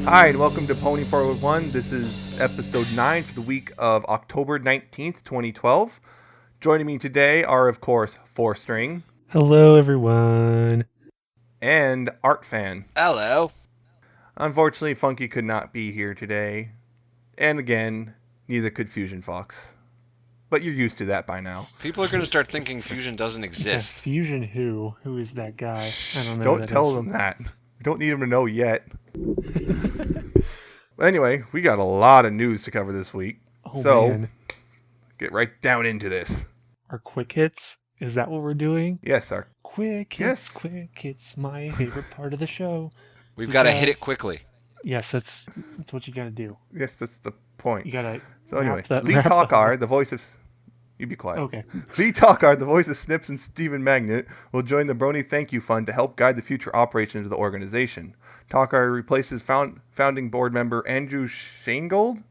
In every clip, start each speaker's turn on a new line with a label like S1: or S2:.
S1: Hi, and welcome to Pony 401. This is episode 9 for the week of October 19th, 2012. Joining me today are, of course, 4-String.
S2: Hello, everyone.
S1: And Artfan.
S3: Hello.
S1: Unfortunately, Funky could not be here today. And again, neither could FusionFox. But you're used to that by now.
S3: People are going to start thinking Fusion doesn't exist.
S2: Fusion who? Who is that guy? I don't know.
S1: Don't tell them that. We don't need them to know yet. Anyway, we got a lot of news to cover this week. Man. Get right down into this.
S2: Our quick hits? Is that what we're doing?
S1: Yes, our
S2: quick hits. Quick hits, my favorite part of the show.
S3: We've got to hit it quickly.
S2: Yes, that's what you got to do.
S1: Yes, that's the point.
S2: You got to.
S1: So anyway, Lee Tockar, the voice of... You be quiet.
S2: Okay.
S1: Lee Tockar, the voice of Snips and Stephen Magnet, will join the Brony Thank You Fund to help guide the future operations of the organization. Tockar replaces founding board member Andrew Shanegold,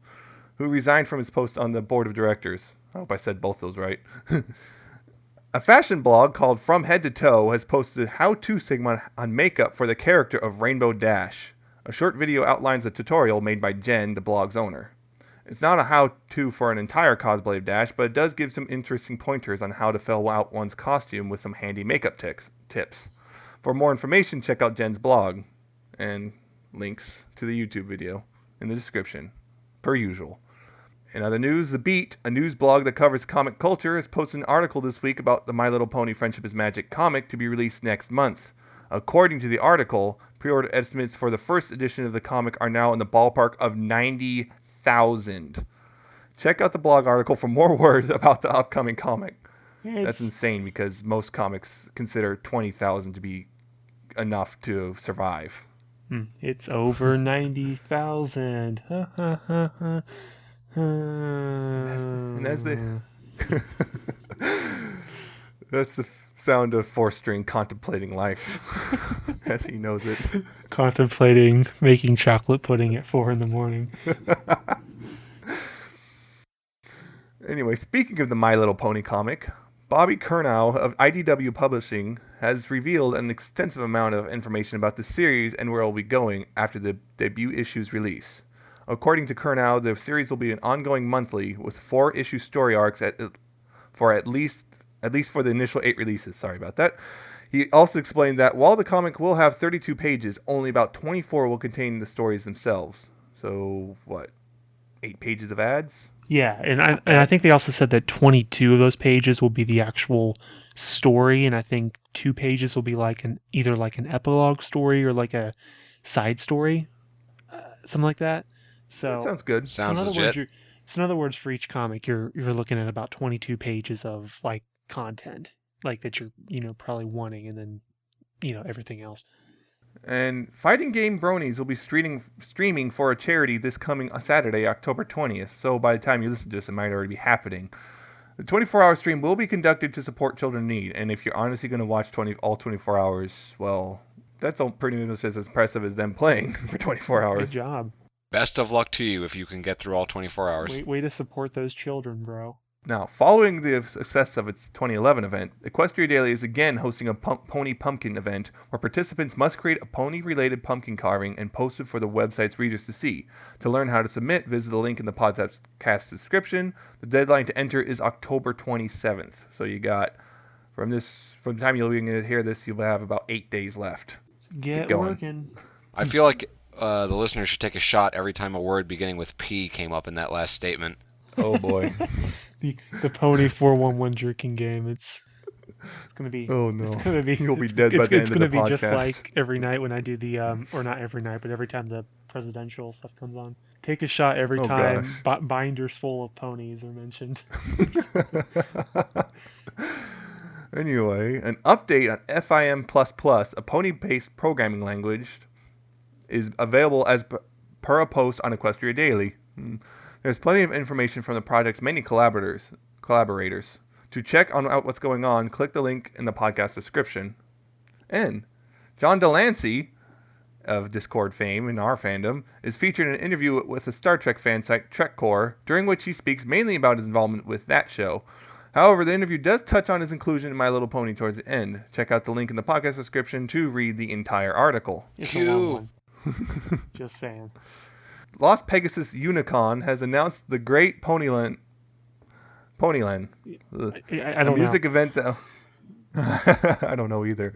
S1: who resigned from his post on the board of directors. I hope I said both those right. A fashion blog called From Head to Toe has posted a how-to segment on makeup for the character of Rainbow Dash. A short video outlines a tutorial made by Jen, the blog's owner. It's not a how-to for an entire cosplay of Dash, but it does give some interesting pointers on how to fill out one's costume with some handy makeup tips. For more information, check out Jen's blog, and links to the YouTube video in the description, per usual. In other news, The Beat, a news blog that covers comic culture, has posted an article this week about the My Little Pony Friendship is Magic comic to be released next month. According to the article, pre-order estimates for the first edition of the comic are now in the ballpark of 90,000. Check out the blog article for more words about the upcoming comic. That's insane because most comics consider 20,000 to be enough to survive.
S2: It's over 90,000.
S1: And as that's the sound of 4-String contemplating life as he knows it.
S2: Contemplating making chocolate pudding at 4 a.m.
S1: Anyway, speaking of the My Little Pony comic, Bobby Curnow of IDW Publishing has revealed an extensive amount of information about the series and where it will be going after the debut issue's release. According to Curnow, the series will be an ongoing monthly with 4-issue story arcs for at least for the initial 8 releases. Sorry about that. He also explained that while the comic will have 32 pages, only about 24 will contain the stories themselves. So, 8 pages of ads?
S2: Yeah, and I think they also said that 22 of those pages will be the actual story, and I think 2 pages will be either an epilogue story or like a side story, something like that. So
S1: that sounds good.
S3: Sounds legit.
S2: In other words, for each comic, you're looking at about 22 pages of content that you're probably wanting, and then everything else.
S1: And fighting game Bronies will be streaming for a charity this coming Saturday, October 20th. So by the time you listen to this, it might already be happening. The 24-hour stream will be conducted to support children in need. And if you're honestly going to watch all 24 hours, well, that's pretty much as impressive as them playing for 24 hours.
S2: Good job.
S3: Best of luck to you if you can get through all 24 hours.
S2: Way to support those children, bro.
S1: Now, following the success of its 2011 event, Equestria Daily is again hosting a Pony Pumpkin Event where participants must create a pony-related pumpkin carving and post it for the website's readers to see. To learn how to submit, visit the link in the podcast description. The deadline to enter is October 27th. So you got, from the time you'll be going to hear this, you'll have about 8 days left.
S2: Get working.
S3: I feel like the listeners should take a shot every time a word beginning with P came up in that last statement.
S1: Oh, boy.
S2: The Pony 411 drinking game. It's gonna be.
S1: Oh no!
S2: It's gonna be.
S1: You'll be dead by the end of the podcast.
S2: It's gonna be just like every night when I do the or not every night, but every time the presidential stuff comes on. Take a shot every time. Binders full of ponies are mentioned.
S1: Anyway, an update on FIM++, a pony-based programming language, is available as per a post on Equestria Daily. There's plenty of information from the project's many collaborators. To check out what's going on, click the link in the podcast description. And John Delancey, of Discord fame in our fandom, is featured in an interview with the Star Trek fan site TrekCore, during which he speaks mainly about his involvement with that show. However, the interview does touch on his inclusion in My Little Pony towards the end. Check out the link in the podcast description to read the entire article.
S2: It's a long one. Just saying.
S1: Las Pegasus Unicon has announced the Great Ponyland.
S2: I don't
S1: a music event that I don't know either.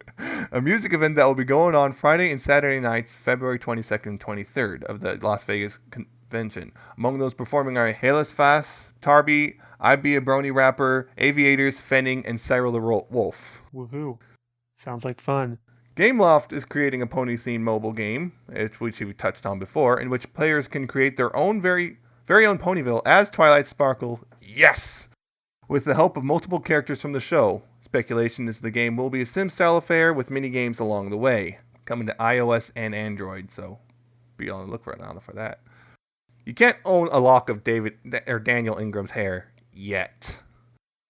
S1: A music event that will be going on Friday and Saturday nights, February 22nd and 23rd of the Las Vegas convention. Among those performing are Halas Fass, Tarby, I Be a Brony Rapper, Aviators, Fenning, and Cyril the Wolf.
S2: Woohoo. Sounds like fun.
S1: Gameloft is creating a pony-themed mobile game, which we touched on before, in which players can create their own very own Ponyville as Twilight Sparkle. Yes! With the help of multiple characters from the show. Speculation is the game will be a sim-style affair with mini-games along the way. Coming to iOS and Android, so be on the lookout for that. You can't own a lock of Daniel Ingram's hair yet.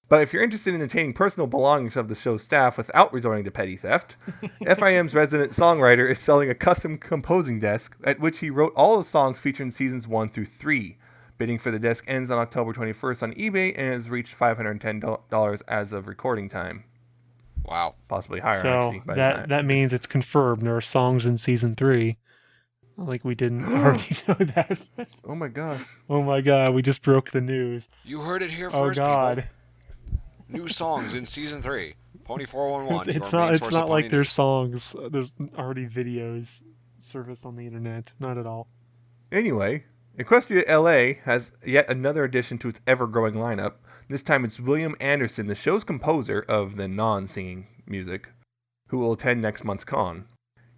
S1: But if you're interested in obtaining personal belongings of the show's staff without resorting to petty theft, FIM's resident songwriter is selling a custom composing desk at which he wrote all the songs featured in seasons 1 through 3. Bidding for the desk ends on October 21st on eBay and has reached $510 as of recording time.
S3: Wow.
S1: Possibly higher,
S2: so
S1: actually.
S2: that means it's confirmed. There are songs in season 3. Like we didn't already know that.
S1: Oh my gosh.
S2: Oh my god, we just broke the news.
S3: You heard it here
S2: Oh
S3: first,
S2: god.
S3: people. New songs in season 3. Pony 411.
S2: It's not like there's songs. There's already videos surfaced on the internet. Not at all.
S1: Anyway, Equestria LA has yet another addition to its ever-growing lineup. This time it's William Anderson, the show's composer of the non-singing music, who will attend next month's con.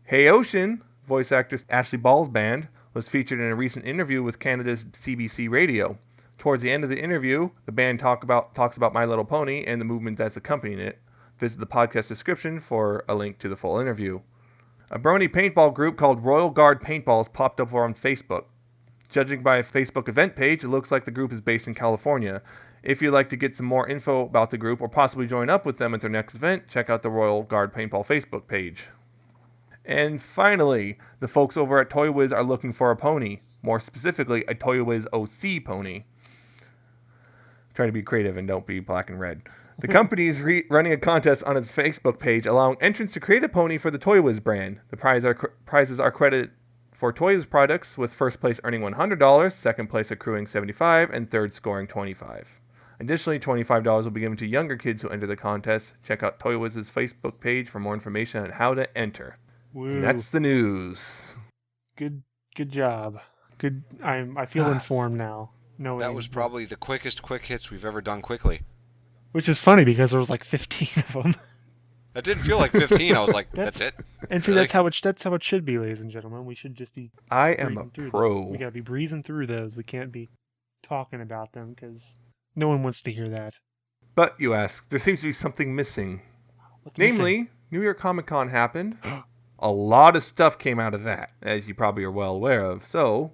S1: Hey Ocean, voice actress Ashley Ball's band, was featured in a recent interview with Canada's CBC Radio. Towards the end of the interview, the band talks about My Little Pony and the movement that's accompanying it. Visit the podcast description for a link to the full interview. A Brony paintball group called Royal Guard Paintballs popped up on Facebook. Judging by a Facebook event page, it looks like the group is based in California. If you'd like to get some more info about the group or possibly join up with them at their next event, check out the Royal Guard Paintball Facebook page. And finally, the folks over at Toy Wiz are looking for a pony. More specifically, a Toy Wiz OC pony. Try to be creative and don't be black and red. The company is running a contest on its Facebook page allowing entrants to create a pony for the Toy Wiz brand. The prizes are credited for Toy Wiz products, with first place earning $100, second place accruing $75, and third scoring $25. Additionally, $25 will be given to younger kids who enter the contest. Check out Toy Wiz's Facebook page for more information on how to enter. And that's the news.
S2: Good job. Good. I feel informed now.
S3: That was probably the quickest quick hits we've ever done quickly.
S2: Which is funny because there was like 15 of them.
S3: That didn't feel like 15. I was like, that's it.
S2: And see,
S3: really?
S2: that's how it should be, ladies and gentlemen. We should just be.
S1: I am a pro.
S2: We gotta be breezing through those. We can't be talking about them because no one wants to hear that.
S1: But you ask, there seems to be something missing.
S2: What's
S1: Namely,
S2: missing?
S1: New York Comic Con happened. A lot of stuff came out of that, as you probably are well aware of. So,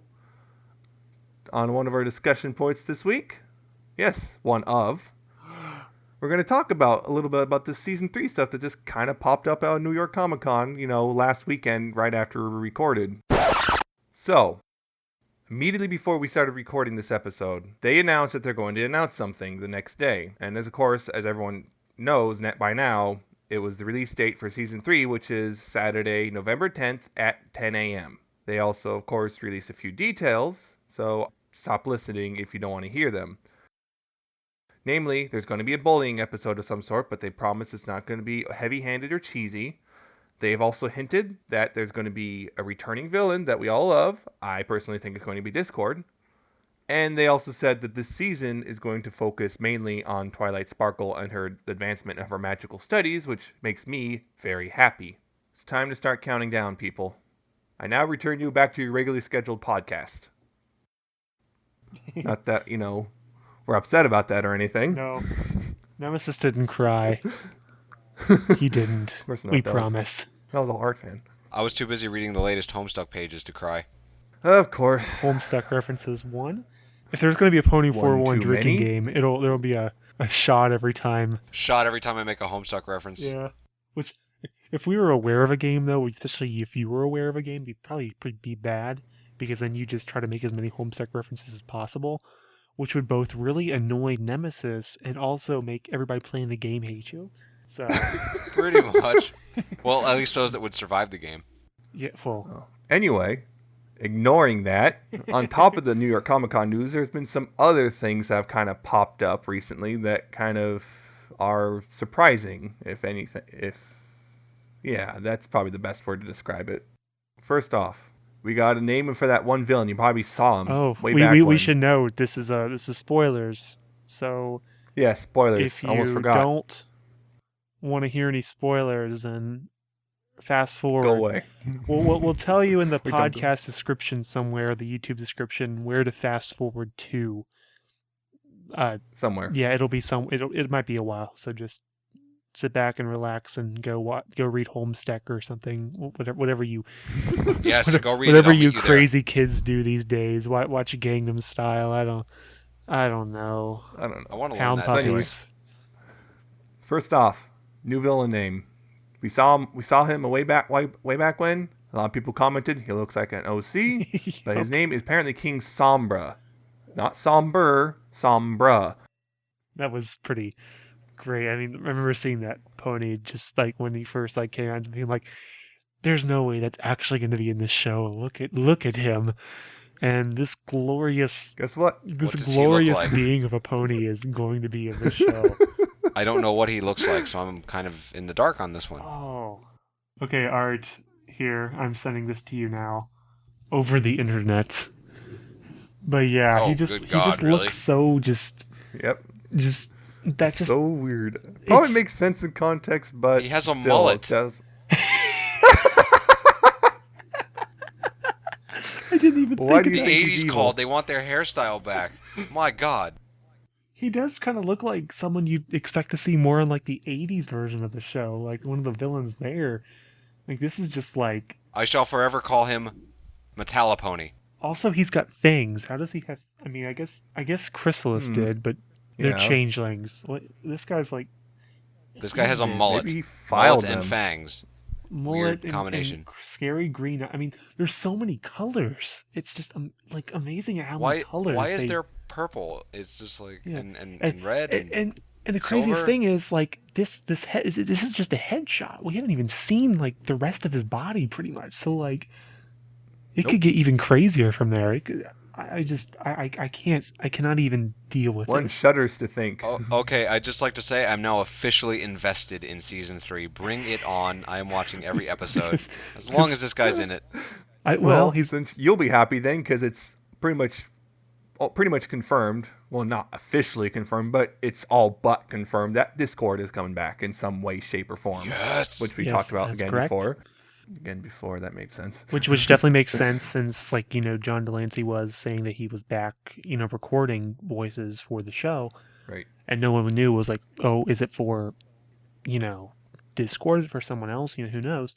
S1: on one of our discussion points this week, we're going to talk about a little bit about this season 3 stuff that just kind of popped up out of New York Comic Con, last weekend right after we recorded. So, immediately before we started recording this episode, they announced that they're going to announce something the next day. And as everyone knows by now, it was the release date for season 3, which is Saturday, November 10th at 10 a.m. They also, of course, released a few details, so stop listening if you don't want to hear them. Namely, there's going to be a bullying episode of some sort, but they promise it's not going to be heavy-handed or cheesy. They've also hinted that there's going to be a returning villain that we all love. I personally think it's going to be Discord. And they also said that this season is going to focus mainly on Twilight Sparkle and the advancement of her magical studies, which makes me very happy. It's time to start counting down, people. I now return you back to your regularly scheduled podcast. Not that, we're upset about that or anything.
S2: No. Nemesis didn't cry. He didn't.
S1: Of course not.
S2: We promise.
S1: That was all Artfan.
S3: I was too busy reading the latest Homestuck pages to cry.
S1: Of course.
S2: Homestuck references 1. If there's going to be a Pony 4-1 drinking game, there'll be a shot every time.
S3: Shot every time I make a Homestuck reference.
S2: Yeah. Which, if we were aware of a game, though, especially if you were aware of a game, it'd probably be bad, because then you just try to make as many Homestuck references as possible, which would both really annoy Nemesis and also make everybody playing the game hate you. So
S3: Pretty much. Well, at least those that would survive the game.
S2: yeah, well,
S1: Anyway, ignoring that, on top of the New York Comic Con news, there's been some other things that have kind of popped up recently that kind of are surprising, if anything. Yeah, that's probably the best word to describe it. First off, we got a name for that one villain. You probably saw him.
S2: Oh,
S1: way back when.
S2: we should note this is spoilers. So
S1: yeah, spoilers.
S2: if
S1: Almost
S2: you
S1: forgot.
S2: don't want to hear any spoilers, then fast forward.
S1: Go away.
S2: We'll tell you in the
S1: We don't do-
S2: podcast description somewhere, the YouTube description, where to fast forward to.
S1: Somewhere.
S2: Yeah, it might be a while, so just sit back and relax and go read Homestuck or something, whatever you
S3: Yes, go read
S2: whatever
S3: it. I'll
S2: you
S3: meet you
S2: crazy kids do these days. Watch Gangnam Style. I don't know.
S1: I don't know.
S3: I want to learn
S2: Pound
S3: that.
S2: puppies.
S1: First off, new villain name. We saw him way back when. A lot of people commented he looks like an OC, but his name is apparently King Sombra, not Somber, Sombra.
S2: That was pretty great. I mean, I remember seeing that pony just like when he first like came out and being like, "There's no way that's actually going to be in this show. Look at him." And this glorious,
S1: Guess what?
S2: this
S3: does he look
S2: glorious
S3: like?
S2: being of a pony is going to be in this show.
S3: I don't know what he looks like, so I'm kind of in the dark on this one.
S2: Oh. Okay, Art, here, I'm sending this to you now. Over the internet. But yeah,
S3: Oh,
S2: he just
S3: good God,
S2: looks
S3: really?
S2: so
S1: Yep.
S2: that's just
S1: So weird. Probably
S2: it's-
S1: makes sense in context, but
S3: He has a
S1: still,
S3: mullet.
S1: it just-
S2: I didn't even
S1: Why
S2: think
S1: do
S2: of
S1: you
S2: that.
S3: The
S1: think he's
S3: 80s
S1: evil?
S3: called. They want their hairstyle back. My God.
S2: He does kind of look like someone you'd expect to see more in like the 80s version of the show, like one of the villains there. Like this is just like
S3: I shall forever call him Metallopony.
S2: also he's got fangs. How does he have I mean, I guess Chrysalis did, but they're
S1: Yeah.
S2: changelings. What this guy's like
S3: This guy has a mullet.
S1: Maybe he filed
S3: Mullet and
S1: them.
S3: fangs.
S2: mullet
S3: Weird
S2: and
S3: combination.
S2: scary green. I mean, there's so many colors. It's just like amazing at how many colors.
S3: Why is
S2: they-
S3: there purple? It's just like
S2: Yeah.
S3: and red and
S2: and the craziest
S3: silver?
S2: thing is like this is just a headshot. We haven't even seen like the rest of his body pretty much. So like it could get even crazier from there. It could, I cannot even deal with
S1: One
S2: it.
S1: shudders to think.
S3: Oh, okay, I'd just like to say I'm now officially invested in season 3. Bring it on. I am watching every episode. As long as this guy's in it.
S2: Well, he's
S1: since you'll be happy then, because it's pretty much confirmed. Well, not officially confirmed, but it's all but confirmed that Discord is coming back in some way, shape, or form.
S3: Yes.
S1: Which we
S2: Yes,
S1: talked about
S2: that's
S1: again
S2: correct.
S1: before. Again before, that made sense.
S2: which definitely makes sense since like John Delancey was saying that he was back recording voices for the show.
S1: Right.
S2: And no one knew. Was like, oh, is it for, Discord, for someone else? Who knows?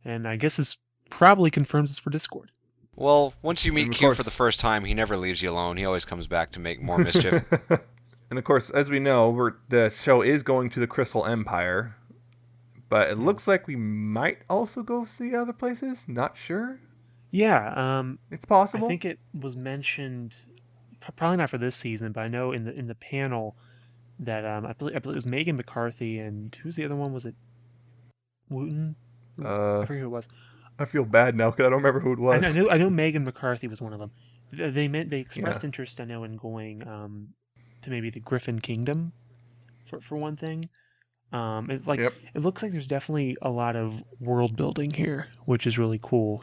S2: And I guess it's probably confirms it's for Discord.
S3: Well, once you meet
S1: And of
S3: Q
S1: course-
S3: for the first time, he never leaves you alone. He always comes back to make more mischief.
S1: And of course, as we know, the show is going to the Crystal Empire, but it looks like we might also go see other places. Not sure.
S2: Yeah,
S1: It's possible.
S2: I think it was mentioned, probably not for this season, but I know in the panel that I believe it was Megan McCarthy and who's the other one? Was it Wooten? I forget who it was.
S1: I feel bad now because I don't remember who it was.
S2: I know Megan McCarthy was one of them. They expressed
S1: Yeah.
S2: interest, I know, in going to maybe the Griffin Kingdom for one thing.
S1: Yep.
S2: It looks like there's definitely a lot of world building here, which is really cool.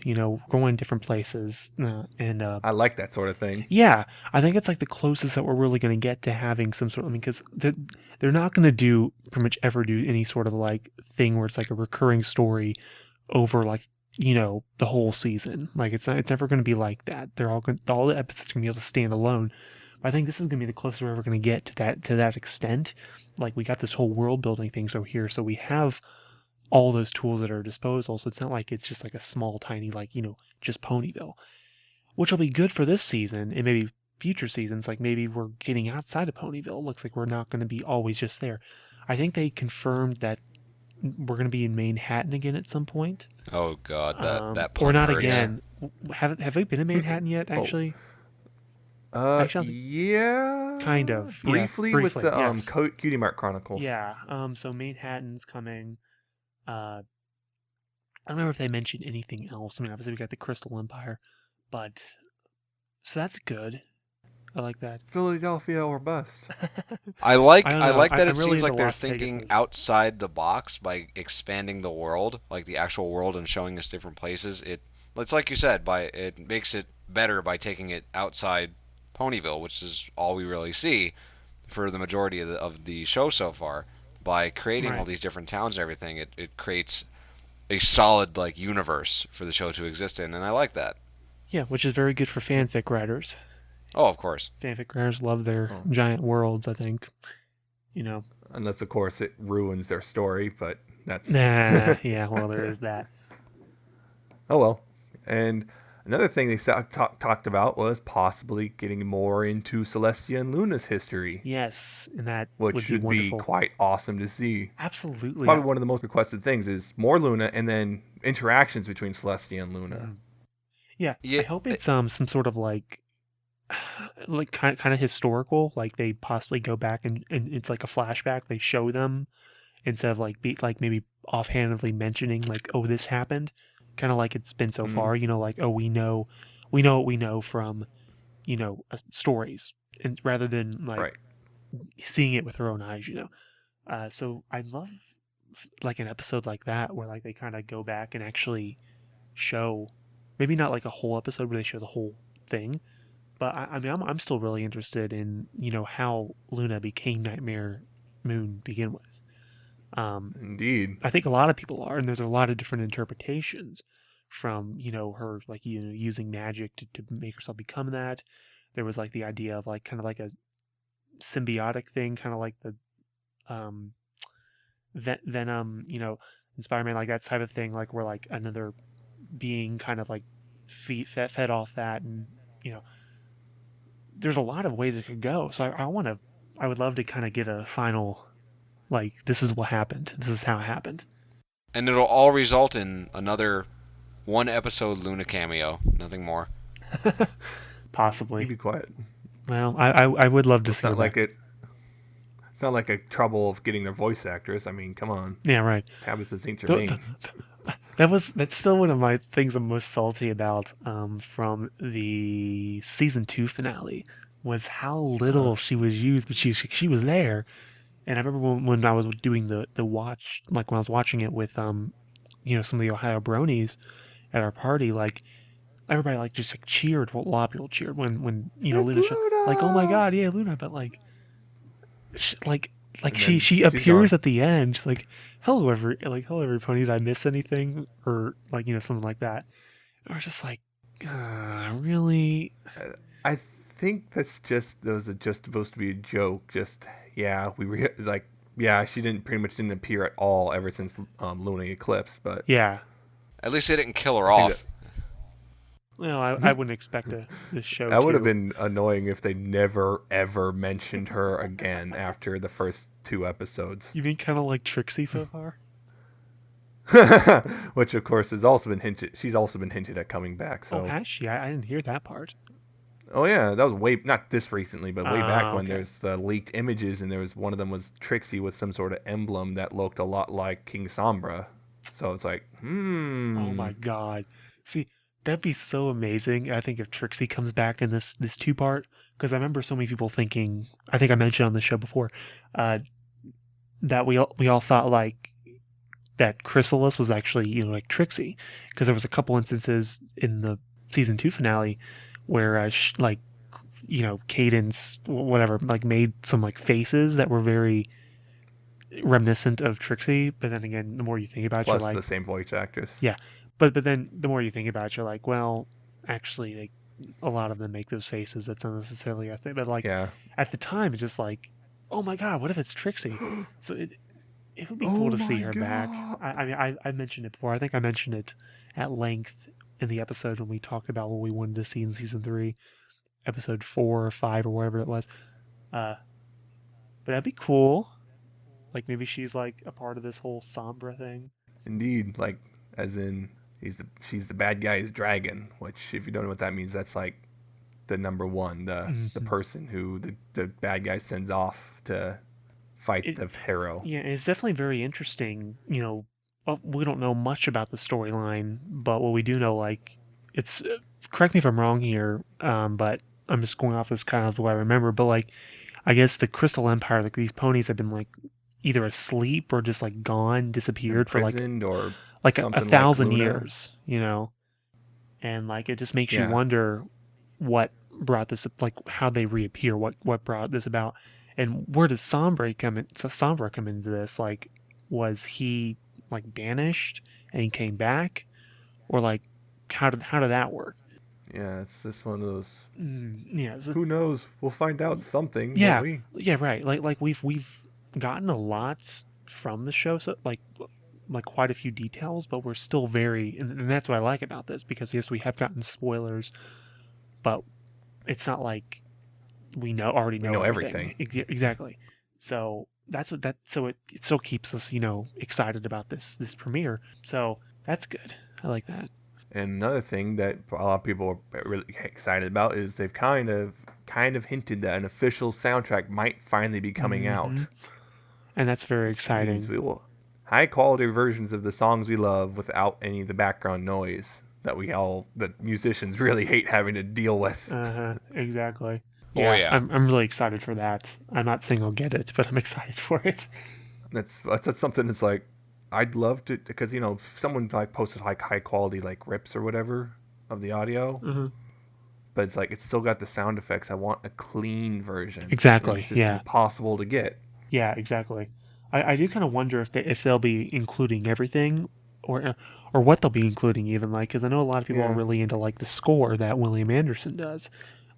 S2: Going different places and
S1: I like that sort of thing.
S2: yeah, I think it's like the closest that we're really going to get to having some sort of, because they're not going to pretty much ever do any sort of like thing where it's like a recurring story over like, the whole season. Like it's never going to be like that. All the episodes are going to be able to stand alone. But I think this is going to be the closest we're ever going to get to that extent. Like we got this whole world building thing so here. So we have all those tools at our disposal. So it's not like it's just like a small, tiny, like, just Ponyville, which will be good for this season and maybe future seasons. Like maybe we're getting outside of Ponyville. It looks like we're not going to be always just there. I think they confirmed that we're going to be in Manhattan again at some point.
S3: Oh God, that
S2: or
S3: pun
S2: not
S3: hurts.
S2: again. Have we been in Manhattan yet? Actually, Actually,
S1: Yeah.
S2: kind of. Yeah,
S1: Briefly with the
S2: yes.
S1: Cutie Mark Chronicles.
S2: Yeah. So Manhattan's coming. I don't remember if they mentioned anything else. I mean, obviously we got the Crystal Empire, but so that's good. I like that.
S1: Philadelphia or bust.
S3: I
S2: I
S3: like
S2: don't
S3: I
S2: know.
S3: like that
S2: I'm
S3: it
S2: really
S3: seems
S2: into
S3: like they're
S2: Las
S3: thinking
S2: Vegas's.
S3: outside the box by expanding the world, like the actual world, and showing us different places. It's like you said, it makes it better by taking it outside Ponyville, which is all we really see for the majority of the show so far. By creating all
S2: Right.
S3: these different towns and everything, it creates a solid like universe for the show to exist in, and I like that.
S2: Yeah, which is very good for fanfic writers.
S3: Oh, of course.
S2: Fanfic writers love their
S1: Oh.
S2: giant worlds, I think. You know.
S1: Unless, of course, it ruins their story, but that's...
S2: Nah, yeah, well, there is that.
S1: Oh, well. And another thing they talked about was possibly getting more into Celestia and Luna's history,
S2: Yes, and that
S1: which
S2: would be
S1: should be
S2: wonderful.
S1: quite awesome to see.
S2: Absolutely.
S1: Probably one of the most requested things is more Luna and then interactions between Celestia and Luna.
S2: Mhm. Yeah,
S3: Yeah,
S2: I hope it's some sort of like kind of historical, like they possibly go back and it's like a flashback. They show them instead of like maybe offhandedly mentioning like, oh, this happened, kind of like it's been so
S1: Mm,
S2: far. Like, oh, we know what we know from stories, and rather than like
S1: right.
S2: seeing it with their own eyes. So I love like an episode like that where like they kind of go back and actually show, maybe not like a whole episode where they show the whole thing, but I mean I'm still really interested in how Luna became Nightmare Moon to begin with.
S1: Indeed.
S2: I think a lot of people are, and there's a lot of different interpretations from her like using magic to make herself become that. There was like the idea of like kind of like a symbiotic thing, kind of like the um Venom, in Spider-Man, like that type of thing, like where like another being kind of like fed off that, and you know, there's a lot of ways it could go. So I would love to kind of get a final, like, this is what happened, this is how it happened.
S3: and it'll all result in another one episode Luna cameo, nothing more.
S1: You
S2: Possibly.
S1: be quiet.
S2: Well, I would love to
S1: It's
S2: see
S1: not
S2: her
S1: like
S2: back.
S1: it's not like a trouble of getting their voice actress. I mean, come on.
S2: Yeah, right.
S1: Tabitha St.
S2: Th-
S1: Germain.
S2: th- that's still one of my things I'm most salty about from the season 2 finale, was how little she was used, but she was there. And I remember when I was doing the watch, like when I was watching it with some of the Ohio Bronies at our party, like everybody like just like cheered. Well, a lot of people cheered when
S1: It's
S2: Luna like, oh my
S1: Luna!
S2: god, yeah, Luna. But like she, like
S1: And then
S2: she
S1: she's
S2: appears
S1: gone.
S2: at the end. She's like, hello every pony. Did I miss anything, or like something like that? And I was just like, really?
S1: I think those are just supposed to be a joke. Just yeah, it's like yeah, she pretty much didn't appear at all ever since Lunar Eclipse. But
S2: Yeah.
S3: At least they didn't kill her
S1: I think
S3: off.
S2: Well, I wouldn't expect the show
S1: that would
S2: to.
S1: have been annoying if they never ever mentioned her again after the first 2 episodes.
S2: You mean kind of like Trixie so far?
S1: Which of course has also been hinted. She's also been hinted at coming back.
S2: Oh,
S1: So
S2: has she? I didn't hear that part.
S1: oh yeah, that was way not this recently, but way back when
S2: Okay.
S1: there's the leaked images, and there was one of them was Trixie with some sort of emblem that looked a lot like King Sombra. So it's like,
S2: Oh my god. See, that'd be so amazing. I think if Trixie comes back in this 2-part, because I remember so many people thinking. I think I mentioned on the show before, that we all thought like that Chrysalis was actually like Trixie, because there was a couple instances in the season 2 finale where Cadence whatever like made some like faces that were very reminiscent of Trixie, but then again, the more you think about it, you're
S1: plus
S2: like,
S1: the same voice actress.
S2: yeah, but then the more you think about it, you're like, well, actually, a lot of them make those faces. That's not necessarily a thing, but like
S1: Yeah.
S2: at the time, it's just like, oh my god, what if it's Trixie? So it would be
S1: Oh
S2: cool to see
S1: my
S2: her back.
S1: God.
S2: I mean, I mentioned it before. I think I mentioned it at length in the episode when we talked about what we wanted to see in season 3, episode 4 or 5 or whatever it was. But that'd be cool. Like maybe she's like a part of this whole Sombra thing.
S1: Indeed, like as in she's the bad guy's dragon, which if you don't know what that means, that's like the number one, the
S2: Mhm.
S1: person who the bad guy sends off to fight
S2: It,
S1: the hero.
S2: yeah, it's definitely very interesting, we don't know much about the storyline, but what we do know, like, it's correct me if I'm wrong here, but I'm just going off this kind of what I remember. But like, I guess the Crystal Empire, like these ponies have been like either asleep or just like gone, disappeared for
S1: Imprisoned or
S2: like a
S1: something
S2: 1,000
S1: like Luna.
S2: years, you know, and like it just makes you
S1: Yeah.
S2: wonder what brought this, like how they reappear, what brought this about, and where does Sombra come into this? Like, was he like banished and he came back, or like how did that work?
S1: Yeah, it's just one of those.
S2: Yeah,
S1: Who knows? We'll find out something,
S2: yeah,
S1: won't we?
S2: yeah, right. Like we've gotten a lot from the show, so like quite a few details, but we're still very, and that's what I like about this, because yes, we have gotten spoilers, but it's not like we already know everything. Exactly. So that's what so it still keeps us, excited about this premiere. So that's good. I like that.
S1: And another thing that a lot of people are really excited about is they've kind of hinted that an official soundtrack might finally be coming out.
S2: And that's very exciting.
S1: Means we will high quality versions of the songs we love without any of the background noise that musicians really hate having to deal with.
S2: Exactly.
S3: Oh, yeah.
S2: I'm really excited for that. I'm not saying I'll get it, but I'm excited for it.
S1: That's something that's like, I'd love to, because if someone like posted like high quality like rips or whatever of the audio, but it's like it's still got the sound effects. I want a clean version.
S2: Exactly.
S1: It's just impossible to get.
S2: Yeah, exactly. I do kind of wonder if they'll be including everything, or what they'll be including, even, like, because I know a lot of people are really into like the score that William Anderson does.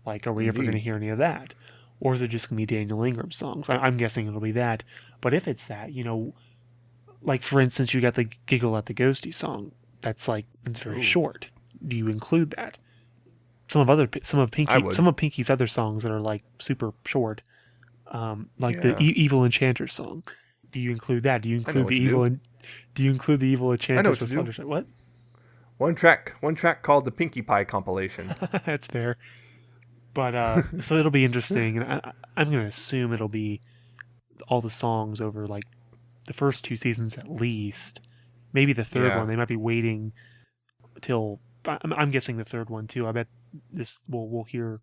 S2: Like, are we ever going to hear any of that, or is it just going to be Daniel Ingram songs? I'm guessing it'll be that. But if it's that, like for instance, you got the Giggle at the Ghosty song. That's like, it's very short. Do you include that? Some of Pinky's other songs that are like super short, like the Evil Enchantress song. Do you include that? Do you include the evil? Do you include the Evil Enchantress with Fluttershy? What?
S1: One track called the Pinkie Pie compilation.
S2: That's fair. But so it'll be interesting, and I'm going to assume it'll be all the songs over like the first 2 seasons at least. Maybe the third one. They might be waiting till. I'm guessing the third one too. I bet this we'll hear,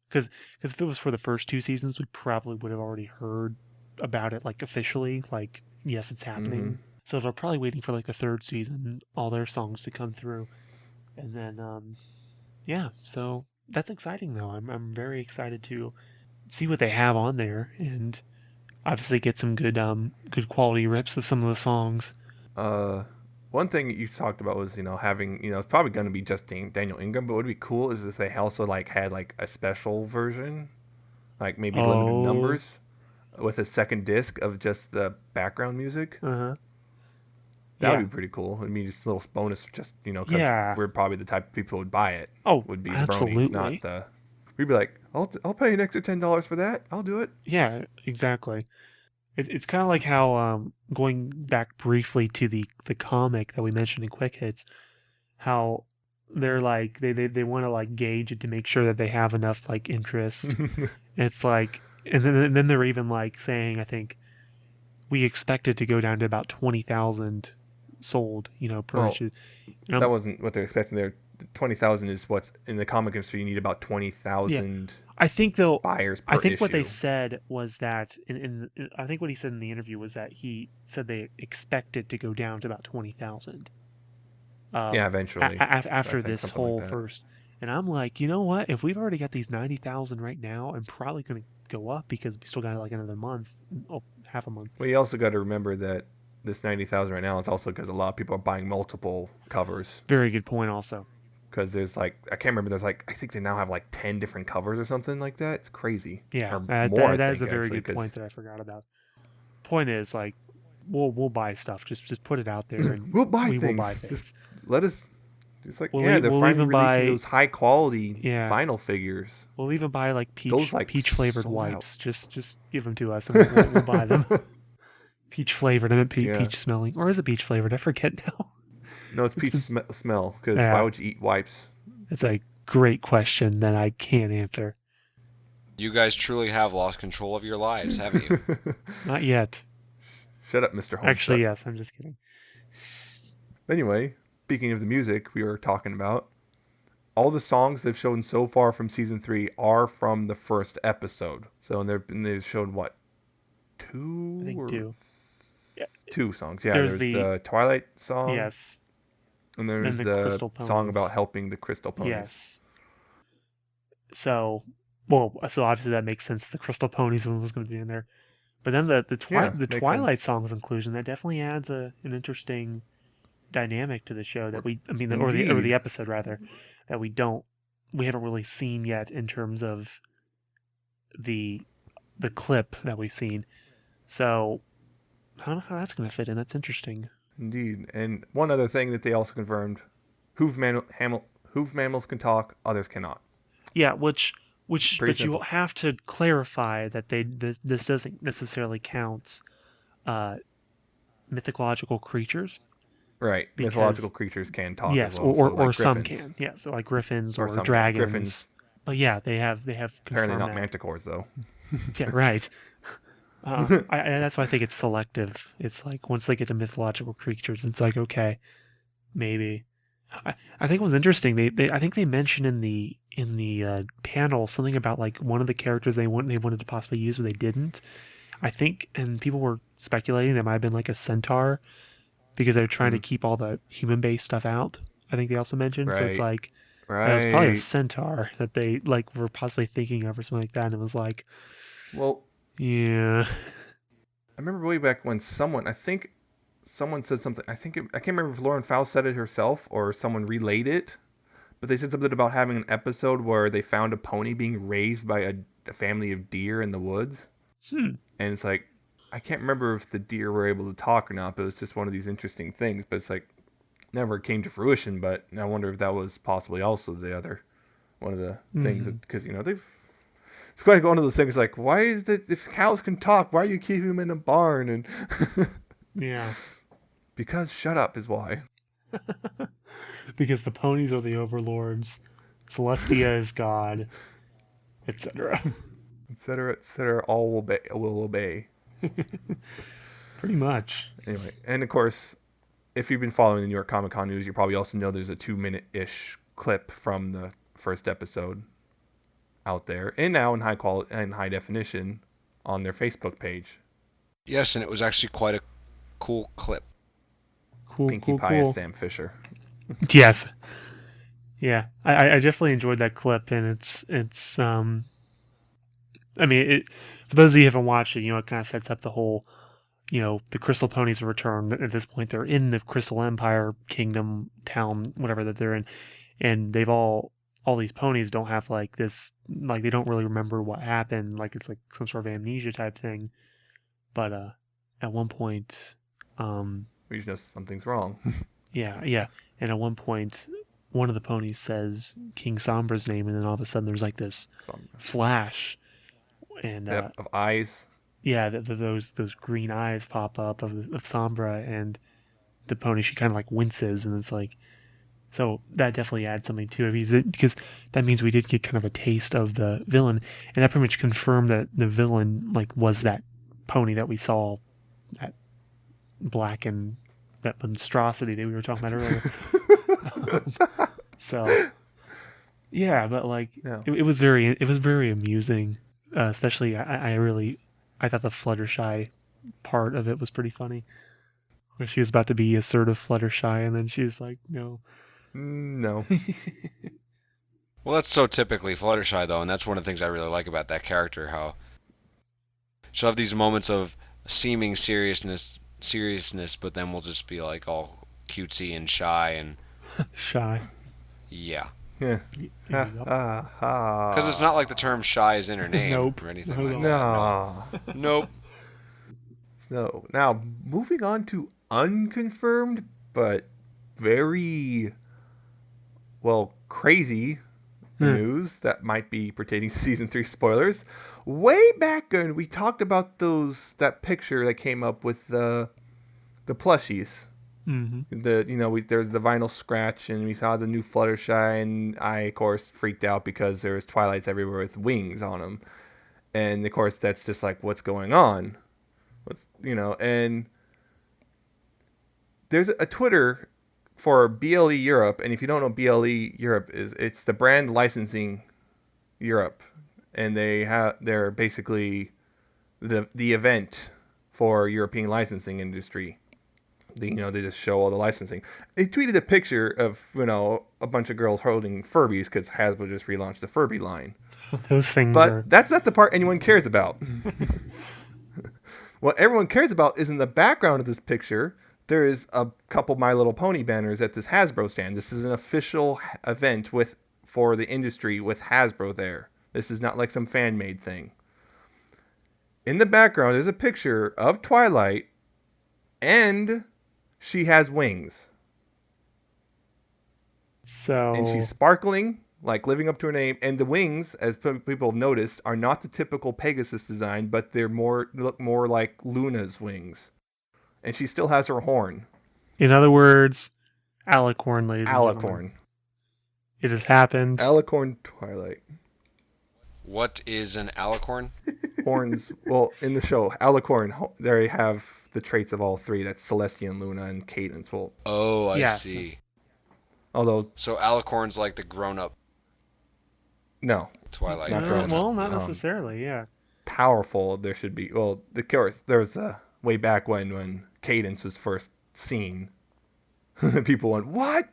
S2: because if it was for the first 2 seasons, we probably would have already heard about it, like officially, like, yes, it's happening. So they're probably waiting for like the third season, all their songs to come through, and then so that's exciting though. I'm very excited to see what they have on there, and obviously get some good quality rips of some of the songs.
S1: One thing you talked about was, having, it's probably going to be just Daniel Ingram, but what would be cool is if they also like had like a special version, like maybe limited numbers, with a second disc of just the background music. That would be pretty cool. I mean, just a little bonus, just, because we're probably the type of people who would buy it. Would be the
S2: absolutely.
S1: Bronies, not the... We'd be like, I'll pay an extra $10 for that. I'll do it.
S2: Yeah, exactly. It's kind of like how, going back briefly to the comic that we mentioned in Quick Hits, how they're like, they want to like gauge it to make sure that they have enough like interest. It's like, and then they're even like saying, I think, we expect it to go down to about 20,000 sold, per issue.
S1: That wasn't what they're expecting there. 20,000 is what's in the comic industry. You need about 20,000
S2: I think though
S1: buyers per
S2: I think
S1: issue.
S2: what they said was that I think what he said in the interview was that he said they expect it to go down to about 20,000.
S1: Eventually.
S2: After this whole first. And I'm like, you know what? If we've already got these 90,000 right now, I'm probably going to go up, because we still got like another month, half a month.
S1: Well, you also got to remember that this 90,000 right now is also because a lot of people are buying multiple covers.
S2: Very good point also.
S1: Because there's like, I can't remember, there's like, I think they now have like 10 different covers or something like that. It's crazy.
S2: Yeah,
S1: more,
S2: that is a very good point that I forgot about. Point is, like, we'll buy stuff. Just put it out there, and
S1: we'll buy things.
S2: Will buy things.
S1: Just let us. It's like,
S2: we'll
S1: they're finally releasing those high quality vinyl figures.
S2: We'll even buy like peach flavored wipes. Just give them to us, and we'll buy them. Peach flavored. I meant peach smelling, or is it peach flavored? I forget now.
S1: No, it's peach smell. Because why would you eat wipes?
S2: It's a great question that I can't answer.
S3: You guys truly have lost control of your lives, haven't you?
S2: Not yet.
S1: Shut up, Mr. Holmes.
S2: Actually, yes. I'm just kidding.
S1: Anyway, speaking of the music we were talking about, all the songs they've shown so far from season 3 are from the first episode. So they've shown what,
S2: I
S1: two
S2: think
S1: or
S2: two. Yeah,
S1: two songs? Yeah,
S2: there's
S1: there's the Twilight song,
S2: yes,
S1: and
S2: then
S1: there's
S2: the
S1: the
S2: Crystal
S1: song about
S2: Ponies.
S1: helping the Crystal Ponies.
S2: Yes. So, well, so obviously that makes sense. The Crystal Ponies one was going to be in there, but then
S1: Yeah,
S2: the
S1: makes sense.
S2: Twilight song's inclusion, that definitely adds an interesting dynamic to the show that or the
S1: Indeed.
S2: episode rather, that we haven't really seen yet in terms of the clip that we've seen. So I don't know how that's going to fit in. That's interesting.
S1: Indeed. And one other thing that they also confirmed, hoof mammals can talk, others cannot.
S2: Yeah,
S1: Pretty
S2: but you
S1: simple.
S2: have to clarify that this doesn't necessarily count mythological creatures.
S1: Right.
S2: Because
S1: Mythological creatures can talk
S2: yes,
S1: as well. So
S2: or
S1: like
S2: some
S1: griffins.
S2: can. Yeah, so like griffins
S1: Or
S2: or
S1: some
S2: dragons.
S1: griffins.
S2: But yeah, they have
S1: Apparently
S2: confirmed
S1: not
S2: that.
S1: manticores, though.
S2: Yeah, right. That's why I think it's selective. It's like once they get to mythological creatures, it's like okay, maybe. I think it was interesting. I think they mentioned in the panel something about like one of the characters they wanted to possibly use, but they didn't. I think, and people were speculating that might have been like a centaur because they're trying to keep all the human-based stuff out. I think they also mentioned. So it's
S1: Right.
S2: like it was probably a
S1: Right.
S2: centaur that they like were possibly thinking of or something like that. And it was like,
S1: Well,
S2: yeah,
S1: I remember way back when I think someone said something. I can't remember if Lauren Faust said it herself or someone relayed it, but they said something about having an episode where they found a pony being raised by a family of deer in the woods. And it's like, I can't remember if the deer were able to talk or not, but it was just one of these interesting things. But it's like, never came to fruition. But I wonder if that was possibly also one of the things, because, it's quite one of those things like, why is that if cows can talk, why are you keeping them in a barn? And
S2: yeah,
S1: because shut up is why.
S2: because the ponies are the overlords, Celestia is God, etc.
S1: Etc. All will obey.
S2: Pretty much.
S1: Anyway, and of course, if you've been following the New York Comic Con news, you probably also know there's a 2-minute-ish clip from the first episode out there, and now in high quality and high definition on their Facebook page.
S3: Yes, and it was actually quite a cool clip.
S1: Pinkie Pie is Sam Fisher.
S2: Yes. Yeah, I definitely enjoyed that clip, and it's I mean, for those of you who haven't watched it, it kind of sets up the whole, the Crystal Ponies have returned. At this point, they're in the Crystal Empire Kingdom town, whatever that they're in, and they've all these ponies don't have like this, like they don't really remember what happened, like it's like some sort of amnesia type thing. But at one point,
S1: We just know something's wrong.
S2: yeah, and at one point, one of the ponies says King Sombra's name, and then all of a sudden there's like this flash, and
S1: of eyes.
S2: yeah, those green eyes pop up of Sombra, and the pony, she kind of like winces, and it's like, so that definitely adds something to it because that means we did get kind of a taste of the villain, and that pretty much confirmed that the villain like was that pony that we saw, that black and that monstrosity that we were talking about earlier. So yeah, but like it was very amusing, especially I thought the Fluttershy part of it was pretty funny, where she was about to be assertive Fluttershy, and then she was like, no.
S1: No.
S3: Well, that's so typically Fluttershy, though, and that's one of the things I really like about that character, how she'll have these moments of seeming seriousness, but then we'll just be like all cutesy and shy and
S2: Shy.
S3: yeah.
S1: Yeah.
S3: Because it's not like the term shy is in her name
S2: Nope.
S3: or anything
S2: Not
S3: like
S2: at
S3: that.
S1: No.
S3: Nope.
S1: So now moving on to unconfirmed but very crazy news that might be pertaining to season 3 spoilers. Way back when we talked about that picture that came up with the plushies.
S2: Mm-hmm.
S1: There's the vinyl scratch, and we saw the new Fluttershy, and I of course freaked out because there was Twilights everywhere with wings on them, and of course that's just like, what's going on? And there's a Twitter for BLE Europe, and if you don't know BLE Europe it's the brand licensing Europe, and they're basically the event for European licensing industry. They just show all the licensing. They tweeted a picture of a bunch of girls holding Furbies because Hasbro just relaunched the Furby line.
S2: Those things
S1: But that's not the part anyone cares about. What everyone cares about is in the background of this picture, there is a couple My Little Pony banners at this Hasbro stand. This is an official event for the industry with Hasbro there. This is not like some fan-made thing. In the background, there's a picture of Twilight, and she has wings. And she's sparkling, like living up to her name. And the wings, as people have noticed, are not the typical Pegasus design, but they're look more like Luna's wings. And she still has her horn.
S2: In other words, Alicorn, ladies and gentlemen.
S1: Alicorn.
S2: It has happened.
S1: Alicorn Twilight.
S3: What is an alicorn?
S1: Horns. Well, in the show, Alicorn, they have the traits of all three. That's Celestia, Luna, and Cadence. Well,
S3: I see.
S1: So
S3: alicorn's like the grown-up.
S1: No.
S3: Twilight.
S2: Not necessarily. Yeah.
S1: Powerful. There should be. Well, of course, there was way back when Cadence was first seen. People went, what?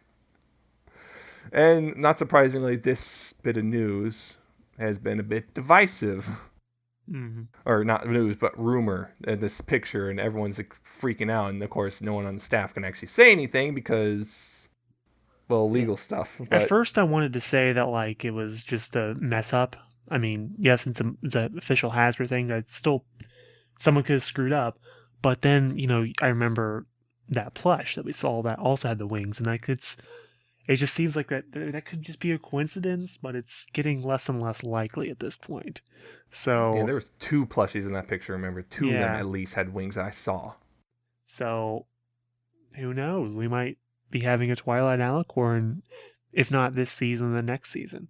S1: And not surprisingly, this bit of news has been a bit divisive.
S2: Mm-hmm.
S1: Or not news, but rumor. This picture, and everyone's like, freaking out. And of course, no one on the staff can actually say anything because, well, legal stuff. But
S2: at first, I wanted to say that it was just a mess up. I mean, yes, it's an official Hasbro thing. That still someone could have screwed up. But then, I remember that plush that we saw that also had the wings, and it just seems like that could just be a coincidence, but it's getting less and less likely at this point. So
S1: yeah, there was 2 plushies in that picture. Remember, 2 of them at least had wings I saw.
S2: So who knows? We might be having a Twilight Alicorn, if not this season, the next season,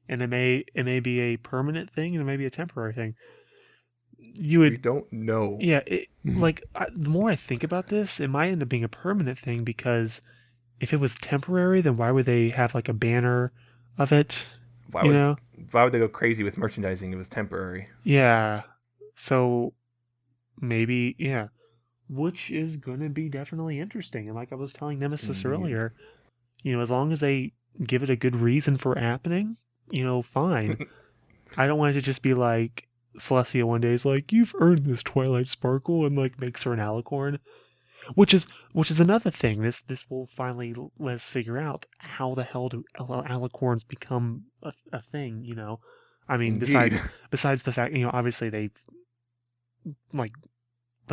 S2: and it may be a permanent thing, and it may be a temporary thing. We
S1: don't know.
S2: Yeah, the more I think about this, it might end up being a permanent thing because if it was temporary, then why would they have a banner of it?
S1: Why would they go crazy with merchandising if it was temporary?
S2: Yeah. So maybe, yeah. Which is going to be definitely interesting. And like I was telling Nemesis earlier, as long as they give it a good reason for happening, fine. I don't want it to just be like Celestia one day is like, you've earned this Twilight Sparkle, and makes her an Alicorn. Which is another thing. This will finally let us figure out how the hell do alicorns become a thing. I mean,
S1: Indeed.
S2: besides the fact, obviously they like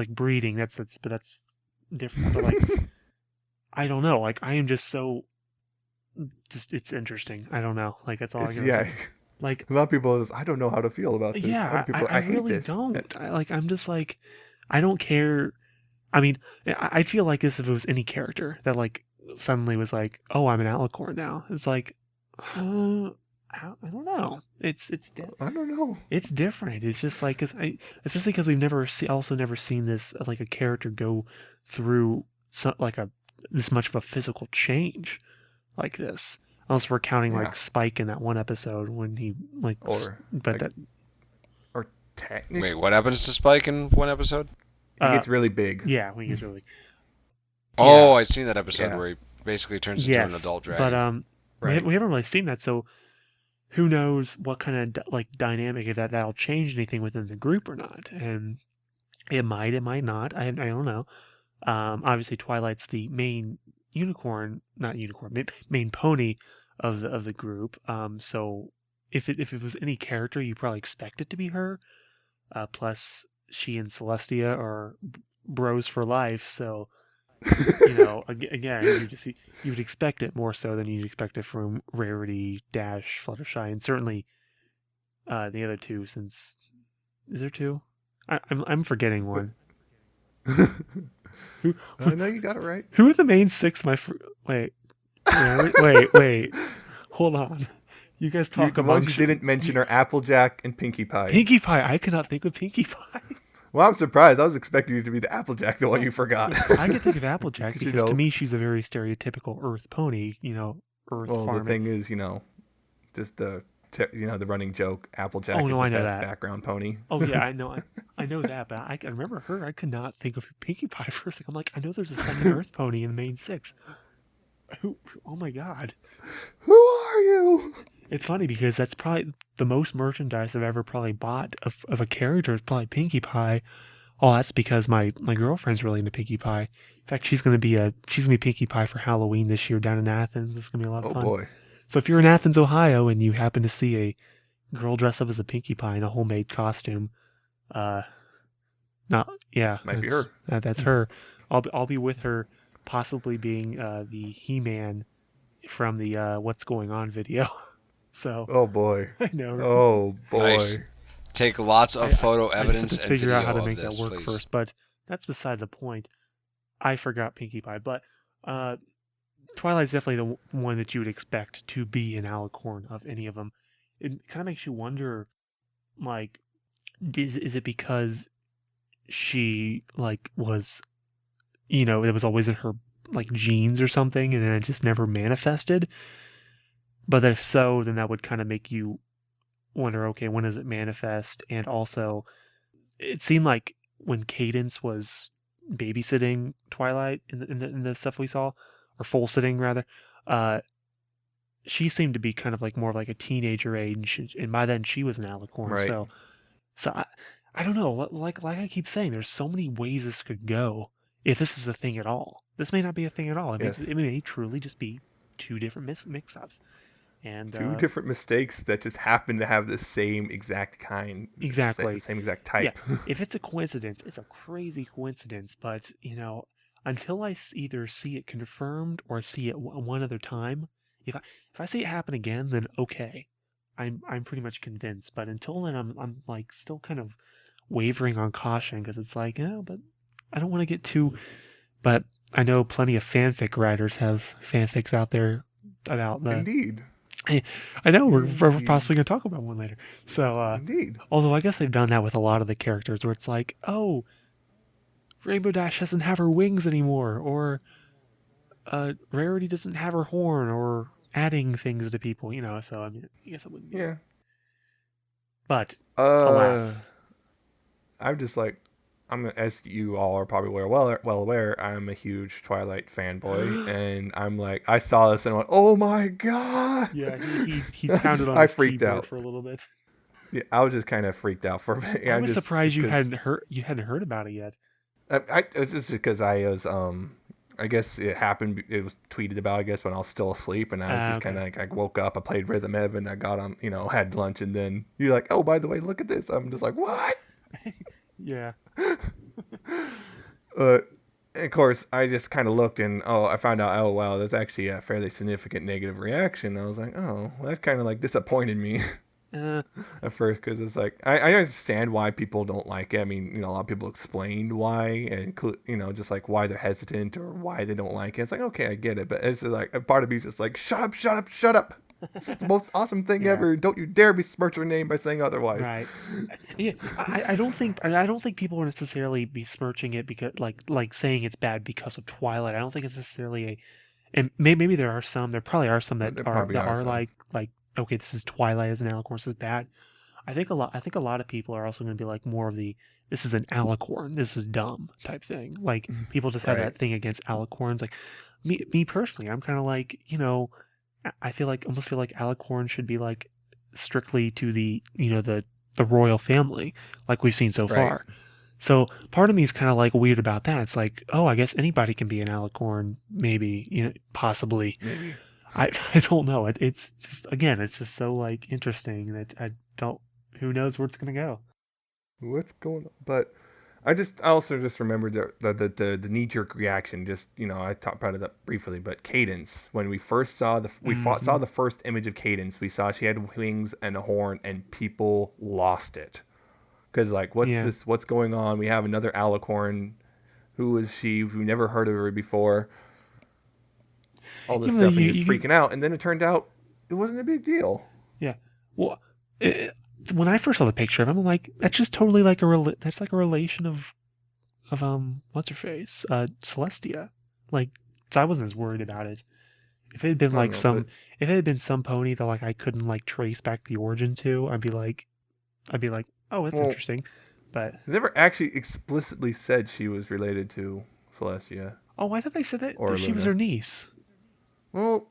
S2: breeding. That's different. But I don't know. I am just so it's interesting. I don't know. That's all I can say. A
S1: lot of people I don't know how to feel about this.
S2: Yeah,
S1: people,
S2: I
S1: hate
S2: really
S1: this.
S2: don't. I'm just I don't care. I mean, I'd feel like this if it was any character that suddenly was oh, I'm an Alicorn now. It's I don't know. It's
S1: I don't know.
S2: It's different. It's just especially because we've never seen this a character go through this much of a physical change like this. Unless we're counting Spike in that one episode when he
S1: or technically.
S3: Wait, what happens to Spike in one episode?
S1: He gets really big.
S2: Yeah, when he gets really.
S3: Oh, I've seen that episode where he basically turns into an adult dragon.
S2: But we haven't really seen that, so who knows what kind of dynamic if that'll change anything within the group or not, and it might not. I don't know. Obviously, Twilight's the main main pony of the group. So if it was any character, you probably expect it to be her. Plus, she and Celestia are bros for life, so again, you would expect it more so than you'd expect it from Rarity, Dash, Fluttershy, and certainly the other two. Since is there 2? I'm forgetting one.
S1: No, you got it right.
S2: Who are the main 6? Wait, hold on. You guys talk
S1: the
S2: about
S1: ones you didn't mention are Applejack and Pinkie Pie.
S2: Pinkie Pie. I cannot think of Pinkie Pie.
S1: Well, I'm surprised. I was expecting you to be the Applejack, the one you forgot.
S2: I can think of Applejack because to me she's a very stereotypical Earth pony. Earth
S1: well,
S2: farming.
S1: the thing is, just the running joke. Applejack is
S2: I
S1: the
S2: know
S1: best
S2: that.
S1: background pony.
S2: Oh yeah, I know that, but I remember her. I could not think of Pinkie Pie for a second. I'm like, I know there's a second Earth pony in the main 6. Who? Oh my god.
S1: Who are you?
S2: It's funny because that's probably the most merchandise I've ever probably bought of a character is probably Pinkie Pie. Oh, that's because my girlfriend's really into Pinkie Pie. In fact, she's gonna be Pinkie Pie for Halloween this year down in Athens. It's gonna be a lot of fun.
S1: Oh boy.
S2: So if you're in Athens, Ohio, and you happen to see a girl dressed up as a Pinkie Pie in a homemade costume, might
S1: be her.
S2: That's her. I'll be with her, possibly being the He-Man from the What's Going On video. So.
S1: Oh boy.
S2: I know.
S1: Oh boy.
S3: Nice. Take lots of photo evidence
S2: I just have to
S3: and
S2: figure
S3: video
S2: out how to
S3: of
S2: make
S3: this,
S2: that work
S3: please.
S2: first, but that's beside the point. I forgot Pinkie Pie, but Twilight's definitely the one that you would expect to be an alicorn of any of them. It kind of makes you wonder, like, is it because she was, it was always in her genes or something, and then it just never manifested? But if so, then that would kind of make you wonder, okay, when does it manifest? And also, it seemed like when Cadence was babysitting Twilight in the stuff we saw, or full sitting rather, she seemed to be kind of more of a teenager age, and by then she was an alicorn.
S1: Right.
S2: So I don't know. Like I keep saying, there's so many ways this could go. If this is a thing at all, this may not be a thing at all. It may truly just be 2 different mix-ups. And
S1: 2 different mistakes that just happen to have the same exact kind.
S2: Exactly.
S1: The same exact type.
S2: Yeah. If it's a coincidence, it's a crazy coincidence. But, until I either see it confirmed or see it one other time, if I see it happen again, then okay. I'm pretty much convinced. But until then, I'm still kind of wavering on caution because it's but I don't want to get too. But I know plenty of fanfic writers have fanfics out there about the.
S1: Indeed.
S2: I know we're possibly going to talk about one later. So,
S1: Indeed.
S2: Although I guess they've done that with a lot of the characters, where it's oh, Rainbow Dash doesn't have her wings anymore, or Rarity doesn't have her horn, or adding things to people. So I guess it wouldn't be.
S1: Yeah.
S2: But alas,
S1: I'm just as you all are probably well aware, I'm a huge Twilight fanboy, and I'm I saw this and I went, oh my god!
S2: Yeah, he pounded on his
S1: freaked
S2: keyboard
S1: out
S2: for a little bit.
S1: Yeah, I was just kind of freaked out for a minute.
S2: I was surprised you hadn't heard about it yet.
S1: It's just because I was I guess it happened. It was tweeted about, I guess, when I was still asleep, and I was just kind of I woke up, I played Rhythm Heaven, I got on, had lunch, and then you're like, oh, by the way, look at this. I'm just like, what?
S2: Yeah.
S1: And of course, I just kind of looked, and I found out, oh wow, that's actually a fairly significant negative reaction. I was like, oh, well, that kind of disappointed me. At first, because it's I understand why people don't like it. I mean, a lot of people explained why, and just why they're hesitant or why they don't like it. It's okay, I get it, but it's just a part of me is just shut up, shut up, shut up. This is the most awesome thing ever. Don't you dare besmirch your name by saying otherwise.
S2: Right. Yeah, I don't think people will necessarily besmirching it because saying it's bad because of Twilight. I don't think it's necessarily and maybe there probably are some that are okay, this is Twilight as an alicorn, this is bad. I think a lot of people are also going to be more of the this is an alicorn, this is dumb type thing. People just have that thing against alicorns. Me personally, I'm kind of I almost feel like alicorn should be strictly to the the royal family we've seen so far. So part of me is kind of weird about that. It's oh, I guess anybody can be an alicorn, maybe, possibly.
S1: Maybe.
S2: I don't know. It's just, again, it's just so interesting that who knows where it's going to go.
S1: What's going on? But I also just remembered the knee-jerk reaction. Just I talked about it briefly, but Cadence. When we first saw saw the first image of Cadence, we saw she had wings and a horn, and people lost it because what's this? What's going on? We have another alicorn. Who is she? We never heard of her before. All this stuff, and he was freaking out, and then it turned out it wasn't a big deal.
S2: Yeah. Well, when I first saw the picture of him, I'm like, that's just totally like that's like a relation of what's her face, Celestia. Like, so I wasn't as worried about it. If it had been
S1: I don't
S2: like
S1: know, but
S2: if it had been some pony that like I couldn't like trace back the origin to, I'd be like, oh, that's
S1: well,
S2: interesting. But
S1: they never actually explicitly said she was related to Celestia
S2: I thought they said
S1: or
S2: that she was her
S1: Luna.
S2: niece.
S1: Well,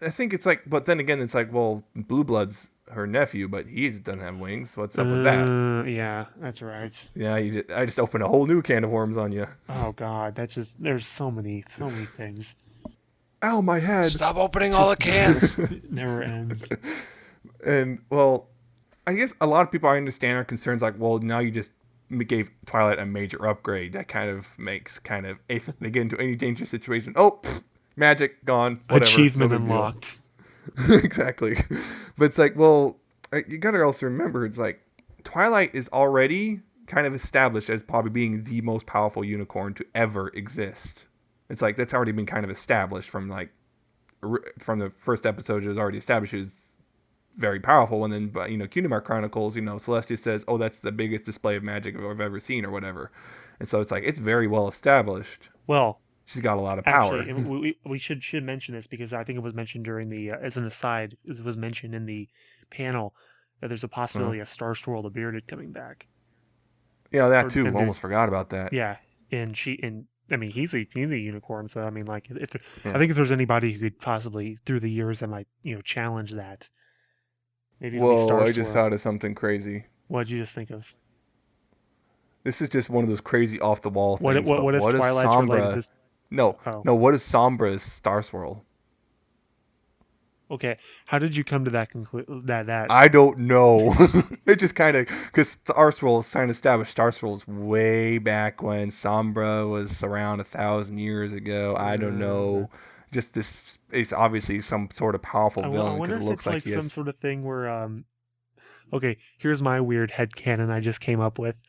S1: I think it's like, but then again, it's like, well, Blue Blood's her nephew, but he doesn't have wings. What's up with that?
S2: Yeah, that's right.
S1: Yeah, I just opened a whole new can of worms on you.
S2: Oh God, that's just there's so many things.
S1: Ow, my head.
S3: Stop opening
S2: It's
S3: all the
S2: just
S3: cans.
S2: it never ends.
S1: And well, I guess a lot of people I understand are concerns like, well, now you just gave Twilight a major upgrade. That kind of makes if they get into any dangerous situation, magic gone, whatever,
S2: Achievement
S1: no big deal.
S2: unlocked.
S1: Exactly. But it's like, well, you gotta also remember, it's like Twilight is already kind of established as probably being the most powerful unicorn to ever exist. It's like that's already been kind of established from the first episode. It was already established she was very powerful, and then Cunimar Chronicles, Celestia says, "Oh, that's the biggest display of magic I've ever seen," or whatever. And so it's like it's very well established.
S2: Well,
S1: She's got a lot of power.
S2: actually, we should mention this because I think it was mentioned during the as an aside. It was mentioned in the panel that there's a possibility of Star Swirl the Bearded coming back.
S1: That
S2: Or-
S1: too.
S2: and
S1: Almost forgot about that.
S2: Yeah, and I mean, he's a unicorn, so I mean, like,
S1: Yeah.
S2: I think if there's anybody who could possibly through the years that might challenge that, maybe it'll be
S1: Whoa!
S2: Star
S1: I just
S2: Swirl.
S1: thought of something crazy.
S2: What'd you just think of?
S1: This is just one of those crazy off the wall things.
S2: What if Twilight's related to?
S1: No,
S2: Oh.
S1: no. What is Sombra's Star Swirl?
S2: Okay, how did you come to that conclusion? That
S1: I don't know. It just kind of because Star Swirl is kind of established. Star Swirl is way back when Sombra was around 1,000 years ago. I don't know. Just this is obviously some sort of powerful
S2: I
S1: villain
S2: wonder
S1: because it
S2: if
S1: looks
S2: it's
S1: like
S2: like
S1: he
S2: some
S1: has.
S2: sort of thing where Okay, here's my weird headcanon I just came up with.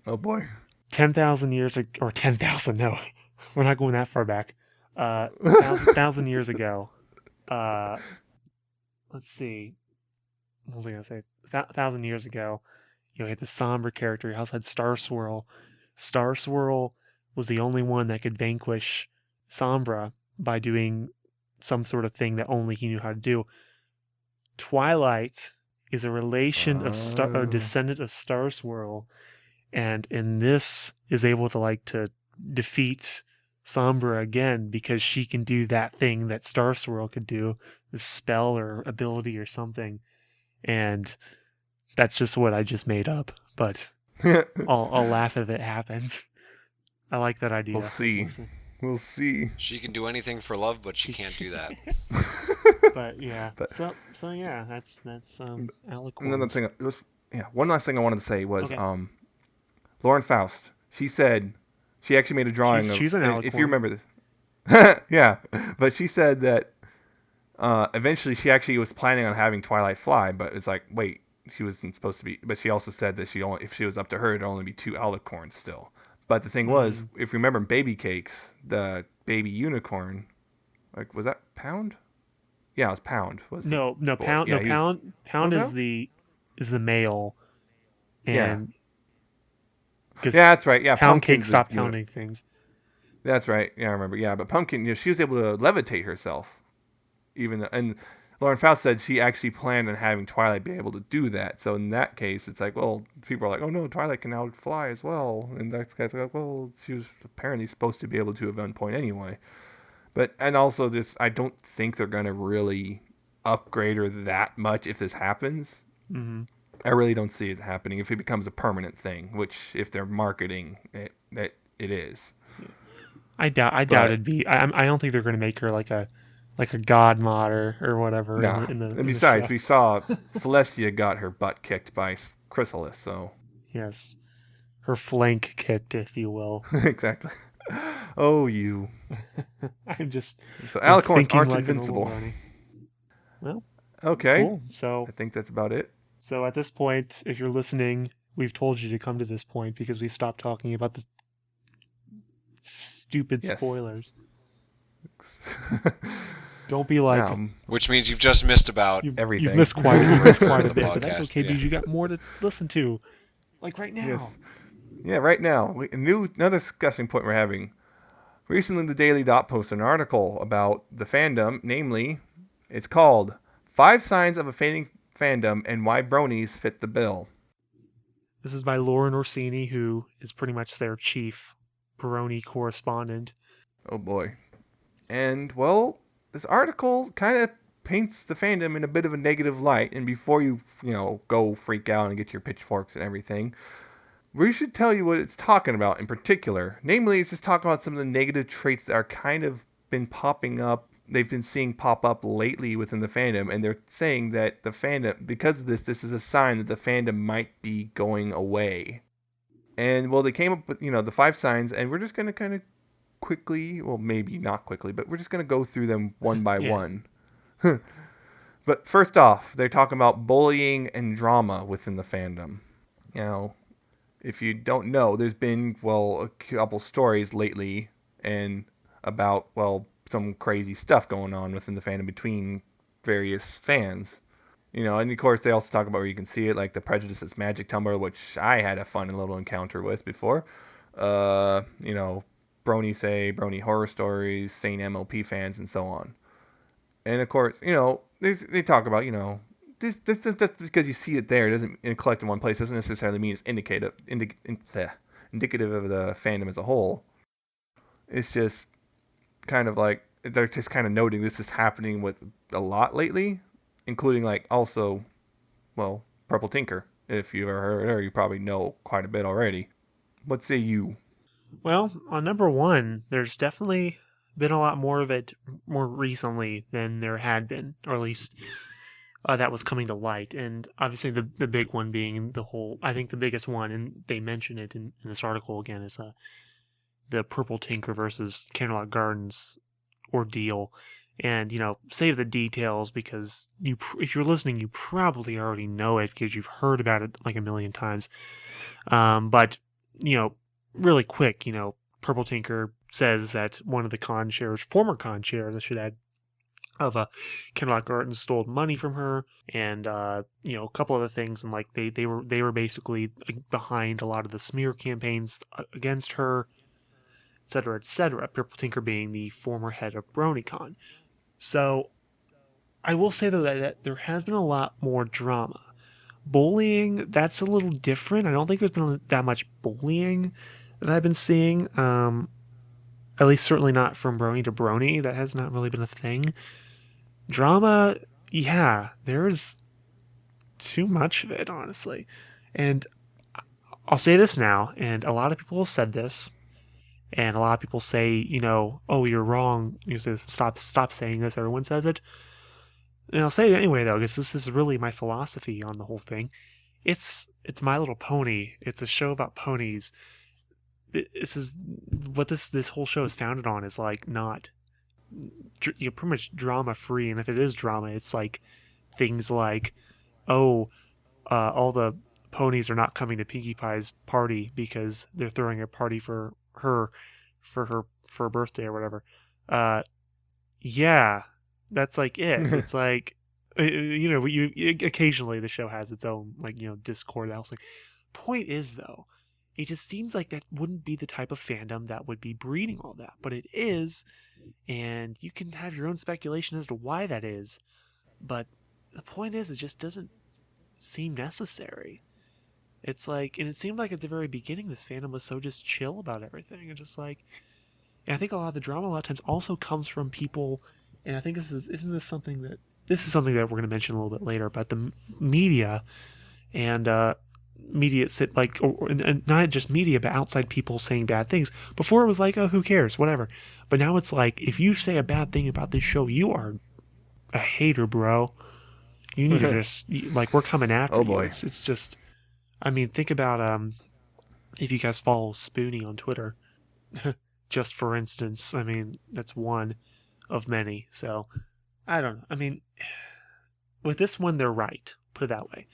S1: Oh boy.
S2: 10,000 years or 10,000? No, we're not going that far back. 1,000 years ago. Let's see. What was I gonna say? 1,000 years ago, you had the Sombra character. He also had Star Swirl. Star Swirl was the only one that could vanquish Sombra by doing some sort of thing that only he knew how to do. Twilight is a relation of a descendant of Star Swirl, and in this is able to defeat Sombra again because she can do that thing that Star Swirl could do, the spell or ability or something, and that's just what I just made up. But I'll laugh if it happens. I like that idea.
S1: We'll see. We'll see.
S3: She can do anything for love, but she can't do that.
S2: But yeah. So yeah, that's Alicorns.
S1: Another thing. One last thing I wanted to say was
S2: Okay.
S1: Lauren Faust. She said she actually made a drawing.
S2: She's an
S1: if
S2: Alicorn.
S1: you remember this. Yeah, but she said that eventually she actually was planning on having Twilight fly, but it's like, wait, she wasn't supposed to be. But she also said that if she was up to her, it'd only be 2 alicorns still. But the thing was, if you remember in Baby Cakes, the baby unicorn, like, was that Pound? Yeah, it was Pound.
S2: No, Pound.
S1: Yeah,
S2: No, Pound is
S1: Pound?
S2: the male, and
S1: Yeah, that's right. Yeah,
S2: Pound Cake
S1: Pumpkin's the
S2: stopped
S1: uni-
S2: pounding things.
S1: That's right. Yeah, I remember. Yeah, but Pumpkin, she was able to levitate herself. And Lauren Faust said she actually planned on having Twilight be able to do that. So in that case, it's like, well, people are like, oh no, Twilight can now fly as well. And that's like, well, she was apparently supposed to be able to at one point anyway. And also I don't think they're going to really upgrade her that much if this happens.
S2: Mm-hmm.
S1: I really don't see it happening if it becomes a permanent thing, which if they're marketing it is.
S2: I doubt it'd be. I don't think they're going to make her like a god mod or whatever.
S1: No. And besides, we saw Celestia got her butt kicked by Chrysalis, so.
S2: Yes. Her flank kicked, if you will.
S1: Exactly. Oh, you.
S2: I'm just.
S1: So alicorns
S2: thinking
S1: aren't
S2: like an
S1: invincible.
S2: old Brony. Well,
S1: Okay.
S2: cool. So
S1: I think that's about it.
S2: So at this point, if you're listening, we've told you to come to this point because we stopped talking about the stupid
S1: Yes.
S2: spoilers. Don't be like,
S1: No,
S3: Which means you've just missed about
S1: everything.
S2: you've missed quite a
S3: The
S2: bit, but that's
S3: podcast,
S2: okay
S3: yeah.
S2: because you got more to listen to, like right now.
S1: Yes. Yeah, right now. Another discussion point we're having. Recently, the Daily Dot posted an article about the fandom, namely, it's called 5 Signs of a Fading Fandom and Why Bronies Fit the Bill.
S2: This is by Lauren Orsini, who is pretty much their chief Brony correspondent.
S1: Oh boy. And, well, this article kind of paints the fandom in a bit of a negative light. And before you go freak out and get your pitchforks and everything, we should tell you what it's talking about in particular. Namely, it's just talking about some of the negative traits that are kind of been popping up. They've been seeing pop up lately within the fandom. And they're saying that the fandom, because of this is a sign that the fandom might be going away. And, well, they came up with, the 5 signs. And we're just going to kind of quickly, well, maybe not quickly, but we're just going to go through them one by one. But first off, they're talking about bullying and drama within the fandom. If you don't know, there's been, a couple stories lately and about, some crazy stuff going on within the fandom between various fans. And of course they also talk about where you can see it, like the Prejudice's Magic Tumblr, which I had a fun little encounter with before. Brony Horror Stories, Sane MLP fans, and so on. And of course, they talk about, this just because you see it there, it doesn't collect in one place, doesn't necessarily mean it's indicative of the fandom as a whole. It's just kind of like they're just kind of noting this is happening with a lot lately, including also, Purple Tinker. If you've ever heard her, you probably know quite a bit already. What say you?
S2: Well, on number 1, there's definitely been a lot more of it more recently than there had been, or at least that was coming to light. And obviously the big one being I think the biggest one, and they mention it in this article again, is the Purple Tinker versus Candlelight Gardens ordeal. And, save the details because if you're listening, you probably already know it because you've heard about it like a million times. But, really quick, Purple Tinker says that one of the former con chairs, I should add, of Candlelight Gardens stole money from her, and a couple other things, and they were basically behind a lot of the smear campaigns against her, etc., etc. Purple Tinker being the former head of BronyCon. So I will say though that there has been a lot more drama. Bullying, that's a little different. I don't think there's been that much bullying that I've been seeing. At least certainly not from Brony to Brony. That has not really been a thing. Drama, yeah, there's too much of it, honestly. And I'll say this now, and a lot of people have said this, and a lot of people say, oh, you're wrong. You say, stop saying this. Everyone says it. And I'll say it anyway, though, because this is really my philosophy on the whole thing. It's My Little Pony. It's a show about ponies. This is what this whole show is founded on. Is not pretty much drama free, and if it is drama, it's things like, all the ponies are not coming to Pinkie Pie's party because they're throwing a party for her birthday or whatever. Yeah, that's it. It's occasionally the show has its own Discord. Point is though, it just seems like that wouldn't be the type of fandom that would be breeding all that, but it is, and you can have your own speculation as to why that is. But the point is, it just doesn't seem necessary. It's and it seemed like at the very beginning this fandom was so just chill about everything, and just and I think a lot of the drama a lot of times also comes from people, and I think this is something that we're going to mention a little bit later about the media, and media and not just media but outside people saying bad things. Before it was oh, who cares, whatever, but now it's if you say a bad thing about this show, you are a hater, bro. You need to just we're coming after you.
S1: Boy.
S2: It's just, I mean, think about if you guys follow Spoonie on Twitter, just for instance. I mean, that's one of many. So I don't know. I mean, with this one, they're right. Put it that way.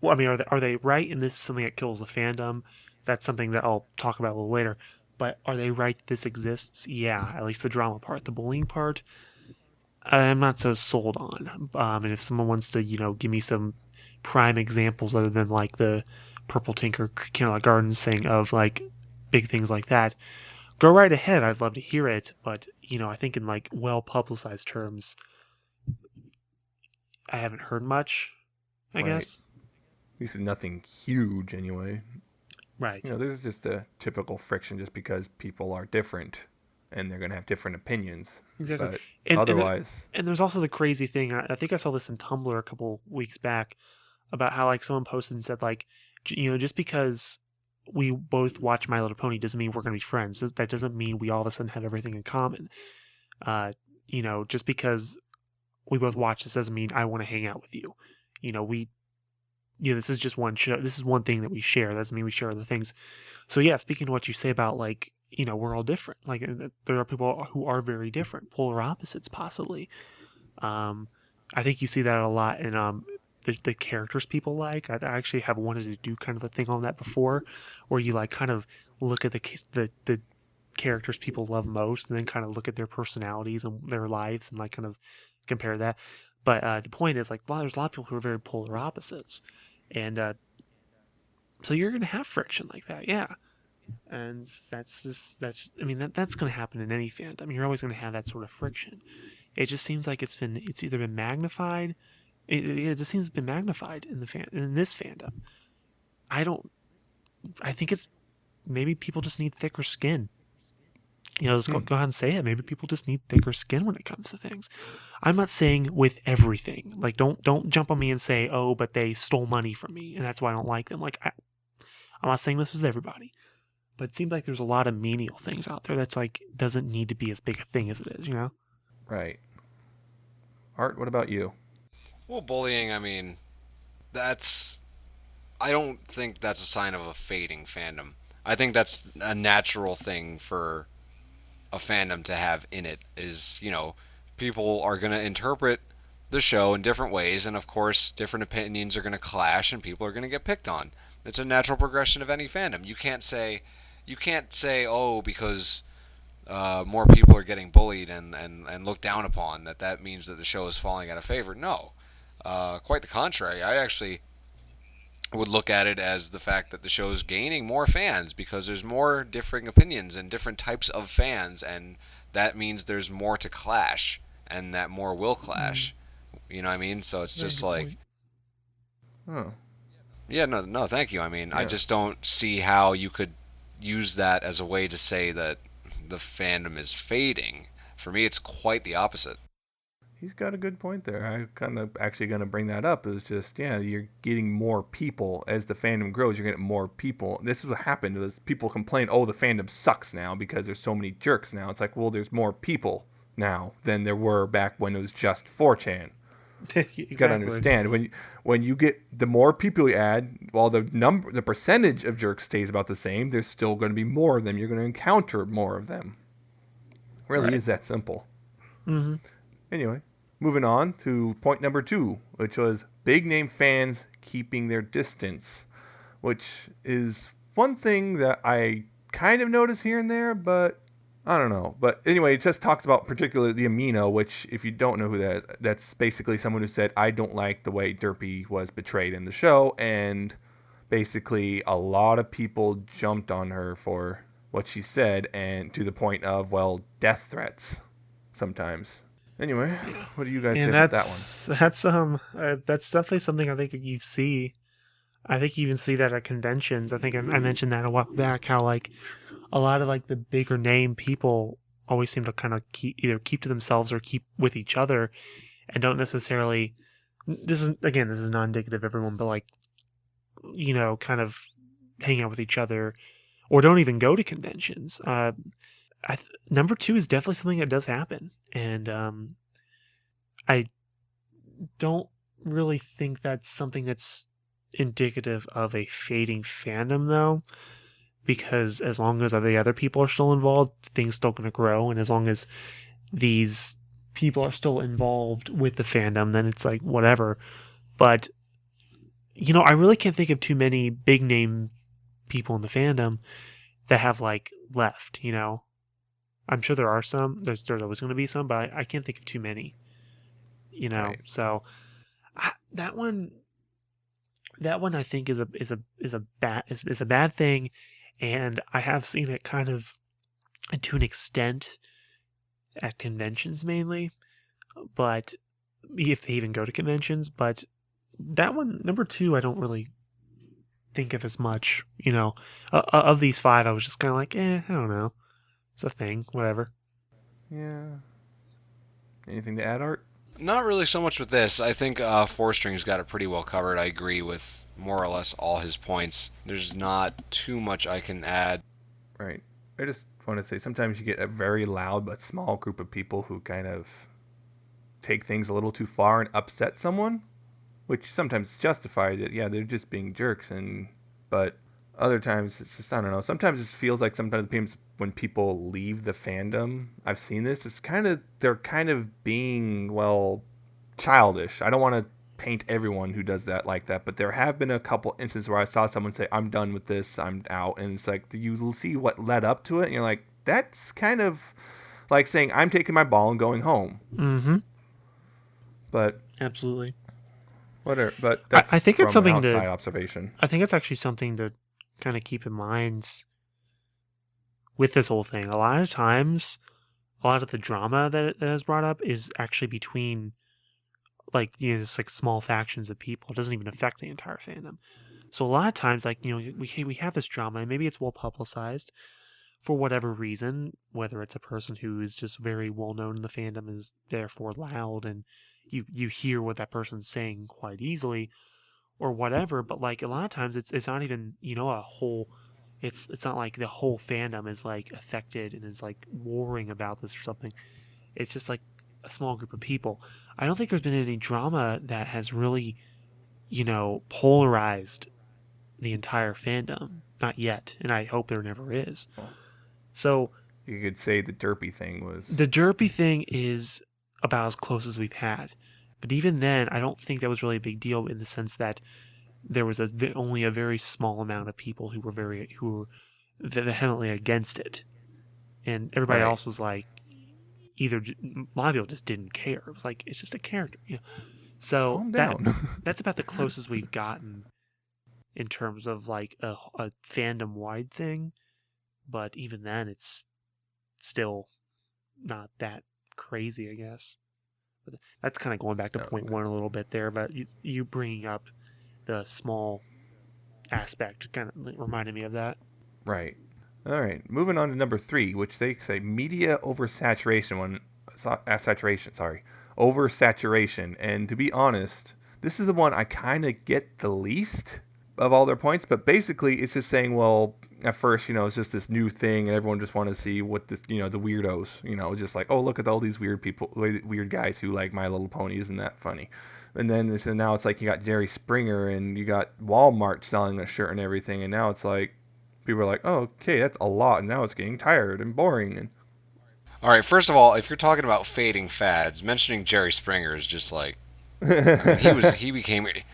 S2: Well, I mean, are they right? And this is something that kills the fandom. That's something that I'll talk about a little later. But are they right that this exists? Yeah, at least the drama part. The bullying part, I'm not so sold on. And if someone wants to, give me some prime examples other than like the Purple Tinker Candlelight Gardens thing of like big things like that, go right ahead. I'd love to hear it. But, I think in like well publicized terms, I haven't heard much, I
S1: Right.
S2: guess.
S1: At least nothing huge anyway.
S2: Right.
S1: There's just a typical friction just because people are different and they're going to have different opinions.
S2: Exactly.
S1: But
S2: And
S1: otherwise...
S2: and there's also the crazy thing. I think I saw this in Tumblr a couple weeks back about how like someone posted and said like, just because we both watch My Little Pony doesn't mean we're going to be friends. That doesn't mean we all of a sudden have everything in common. Just because we both watch this doesn't mean I want to hang out with you. This is just one show. This is one thing that we share. That doesn't mean we share other things. So yeah, speaking of what you say about like, we're all different. Like there are people who are very different, polar opposites possibly. I think you see that a lot in the characters people like. I actually have wanted to do kind of a thing on that before, where you like kind of look at the characters people love most, and then kind of look at their personalities and their lives, and like kind of compare that. But the point is, like, there's a lot of people who are very polar opposites, and so you're going to have friction like that, yeah. And that's I mean, that's going to happen in any fandom. I mean, you're always going to have that sort of friction. It just seems like it's either been magnified. It just seems it's been magnified in this fandom. I think it's maybe people just need thicker skin. Just go ahead and say it. Maybe people just need thicker skin when it comes to things. I'm not saying with everything. Like, don't jump on me and say, oh, but they stole money from me, and that's why I don't like them. Like, I'm not saying this was everybody, but it seems like there's a lot of menial things out there that's like doesn't need to be as big a thing as it is.
S1: Right. Art, what about you?
S3: Well, bullying, I mean, I don't think that's a sign of a fading fandom. I think that's a natural thing for a fandom to have in it is, people are going to interpret the show in different ways, and of course, different opinions are going to clash, and people are going to get picked on. It's a natural progression of any fandom. You can't say, oh, because more people are getting bullied and looked down upon, that means that the show is falling out of favor. No, quite the contrary. I actually would look at it as the fact that the show is gaining more fans because there's more differing opinions and different types of fans, and that means there's more to clash, and that more will clash. You know what I mean? So it's just like,
S1: Oh.
S3: yeah, no, thank you. I mean,
S1: Yeah.
S3: I just don't see how you could use that as a way to say that the fandom is fading. For me, it's quite the opposite.
S1: He's got a good point there. I'm kind of actually going to bring that up. Is just, you're getting more people as the fandom grows. You're getting more people. This is what happened. Was people complain, oh, the fandom sucks now because there's so many jerks now. It's like, well, there's more people now than there were back when it was just 4chan.
S2: Exactly.
S1: You got to understand when you get the more people you add, while the percentage of jerks stays about the same, there's still going to be more of them. You're going to encounter more of them. Really is that simple.
S2: Mm-hmm.
S1: Anyway, moving on to point number 2, which was big name fans keeping their distance, which is one thing that I kind of notice here and there, but I don't know. But anyway, it just talks about particularly the Amino, which if you don't know who that is, that's basically someone who said, I don't like the way Derpy was betrayed in the show. And basically a lot of people jumped on her for what she said, and to the point of, well, death threats sometimes. Anyway, what do you guys say about that one?
S2: That's definitely something I think you see. I think you even see that at conventions. I think I mentioned that a while back, how like a lot of like the bigger name people always seem to kind of either keep to themselves or keep with each other, and don't necessarily. This is not indicative of everyone, but like, kind of hang out with each other, or don't even go to conventions. Number 2 is definitely something that does happen, and I don't really think that's something that's indicative of a fading fandom, though, because as long as the other people are still involved, things still going to grow, and as long as these people are still involved with the fandom, then it's like whatever. But I really can't think of too many big name people in the fandom that have like left. I'm sure there are some. There's always going to be some, but I can't think of too many. you know.
S1: Right.
S2: So that one I think is a bad thing, and I have seen it kind of to an extent at conventions mainly, but if they even go to conventions. But that one, number 2, I don't really think of as much, you know. Of these 5, I was just kind of like, I don't know, it's a thing, whatever.
S1: Yeah. Anything to add, Art?
S3: Not really so much with this. I think Four Strings got it pretty well covered. I agree with more or less all his points. There's not too much I can add.
S1: Right. I just want to say sometimes you get a very loud but small group of people who kind of take things a little too far and upset someone, which sometimes is justified that, yeah, they're just being jerks. But other times it's just, I don't know. Sometimes it feels like sometimes when people leave the fandom, I've seen this, they're kind of being, well, childish. I don't want to paint everyone who does that like that, but there have been a couple instances where I saw someone say, I'm done with this, I'm out. And it's like, you see what led up to it, and you're like, that's kind of like saying, I'm taking my ball and going home.
S2: Mm-hmm.
S1: But
S2: absolutely.
S1: Whatever. But that's
S2: I think it's
S1: from an
S2: something
S1: outside
S2: to
S1: observation.
S2: I think it's actually something to kind of keep in mind with this whole thing. A lot of times, a lot of the drama that is brought up is actually between, like, you know, just like small factions of people. It doesn't even affect the entire fandom. So a lot of times, like, you know, we have this drama, and maybe it's well publicized for whatever reason, whether it's a person who is just very well known in the fandom and is therefore loud, and you hear what that person's saying quite easily, or whatever. But like a lot of times, it's not even, you know, a whole. It's not like the whole fandom is like affected and is like warring about this or something. It's just like a small group of people. I don't think there's been any drama that has really, you know, polarized the entire fandom. Not yet, and I hope there never is. So
S1: you could say the derpy thing was...
S2: The derpy thing is about as close as we've had. But even then, I don't think that was really a big deal, in the sense that there was only a very small amount of people who were vehemently against it. And everybody else was like, either a lot of people just didn't care. It was like, it's just a character, you know. So
S1: calm down.
S2: That's about the closest we've gotten in terms of like a fandom wide thing. But even then, it's still not that crazy, I guess. But that's kind of going back to point 1 a little bit there. But you bringing up the small aspect kind of reminded me of that.
S1: Right. All right. Moving on to number 3, which they say media oversaturation. Oversaturation. And to be honest, this is the one I kind of get the least of all their points. But basically, it's just saying, well, at first, you know, it's just this new thing, and everyone just wanted to see what this, you know, the weirdos, you know, just like, oh, look at all these weird people, weird guys who like My Little Pony. Isn't that funny? And then now it's like you got Jerry Springer, and you got Walmart selling a shirt and everything, and now it's like people are like, oh, okay, that's a lot, and now it's getting tired and boring. And
S3: all right, first of all, if you're talking about fading fads, mentioning Jerry Springer is just like, I mean,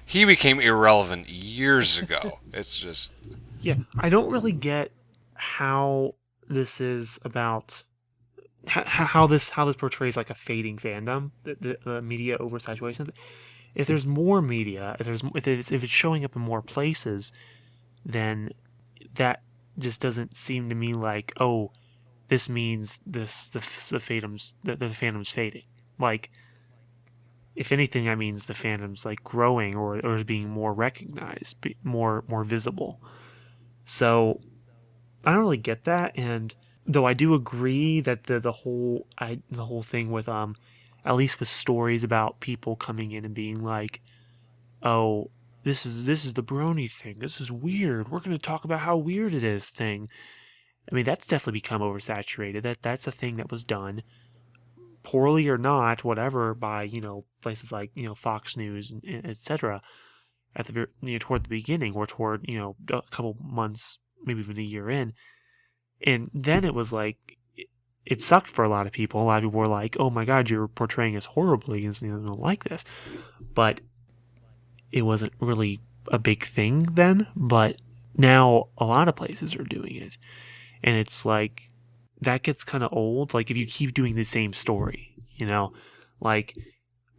S3: he became irrelevant years ago. It's just...
S2: Yeah, I don't really get how this is about how this portrays like a fading fandom, the media oversaturation. If there's more media, if it's showing up in more places, then that just doesn't seem to me like, oh, this means the fandom's fading. Like, if anything, that means the fandom's like growing or is being more recognized, more visible. So I don't really get that, and though I do agree that the whole thing with at least with stories about people coming in and being like, oh, this is the Brony thing, this is weird, we're going to talk about how weird it is thing. I mean, that's definitely become oversaturated. That's a thing that was done, poorly or not, whatever, by, you know, places like, you know, Fox News and etc. at the, you know, toward the beginning, or toward, you know, a couple months, maybe even a year in. And then it was like, it sucked for a lot of people. A lot of people were like, oh my God, you're portraying us horribly, and, you know, don't like this. But it wasn't really a big thing then. But now a lot of places are doing it. And it's like, that gets kind of old. Like, if you keep doing the same story, you know, like,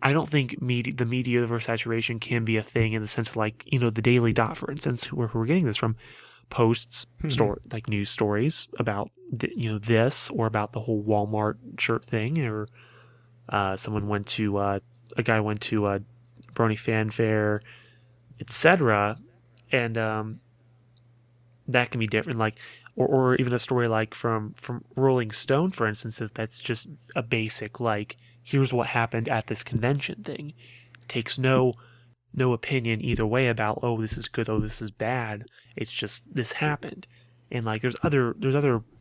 S2: I don't think the media oversaturation can be a thing in the sense of like, the Daily Dot, for instance, where we're getting this from, posts like news stories about this, or about the whole Walmart shirt thing, or a guy went to a Brony Fanfare, etc. And that can be different, like, or even a story like from Rolling Stone, for instance, that's just a basic, like, here's what happened at this convention thing. It takes no opinion either way about, oh, this is good, oh, this is bad. It's just, this happened. And like there's other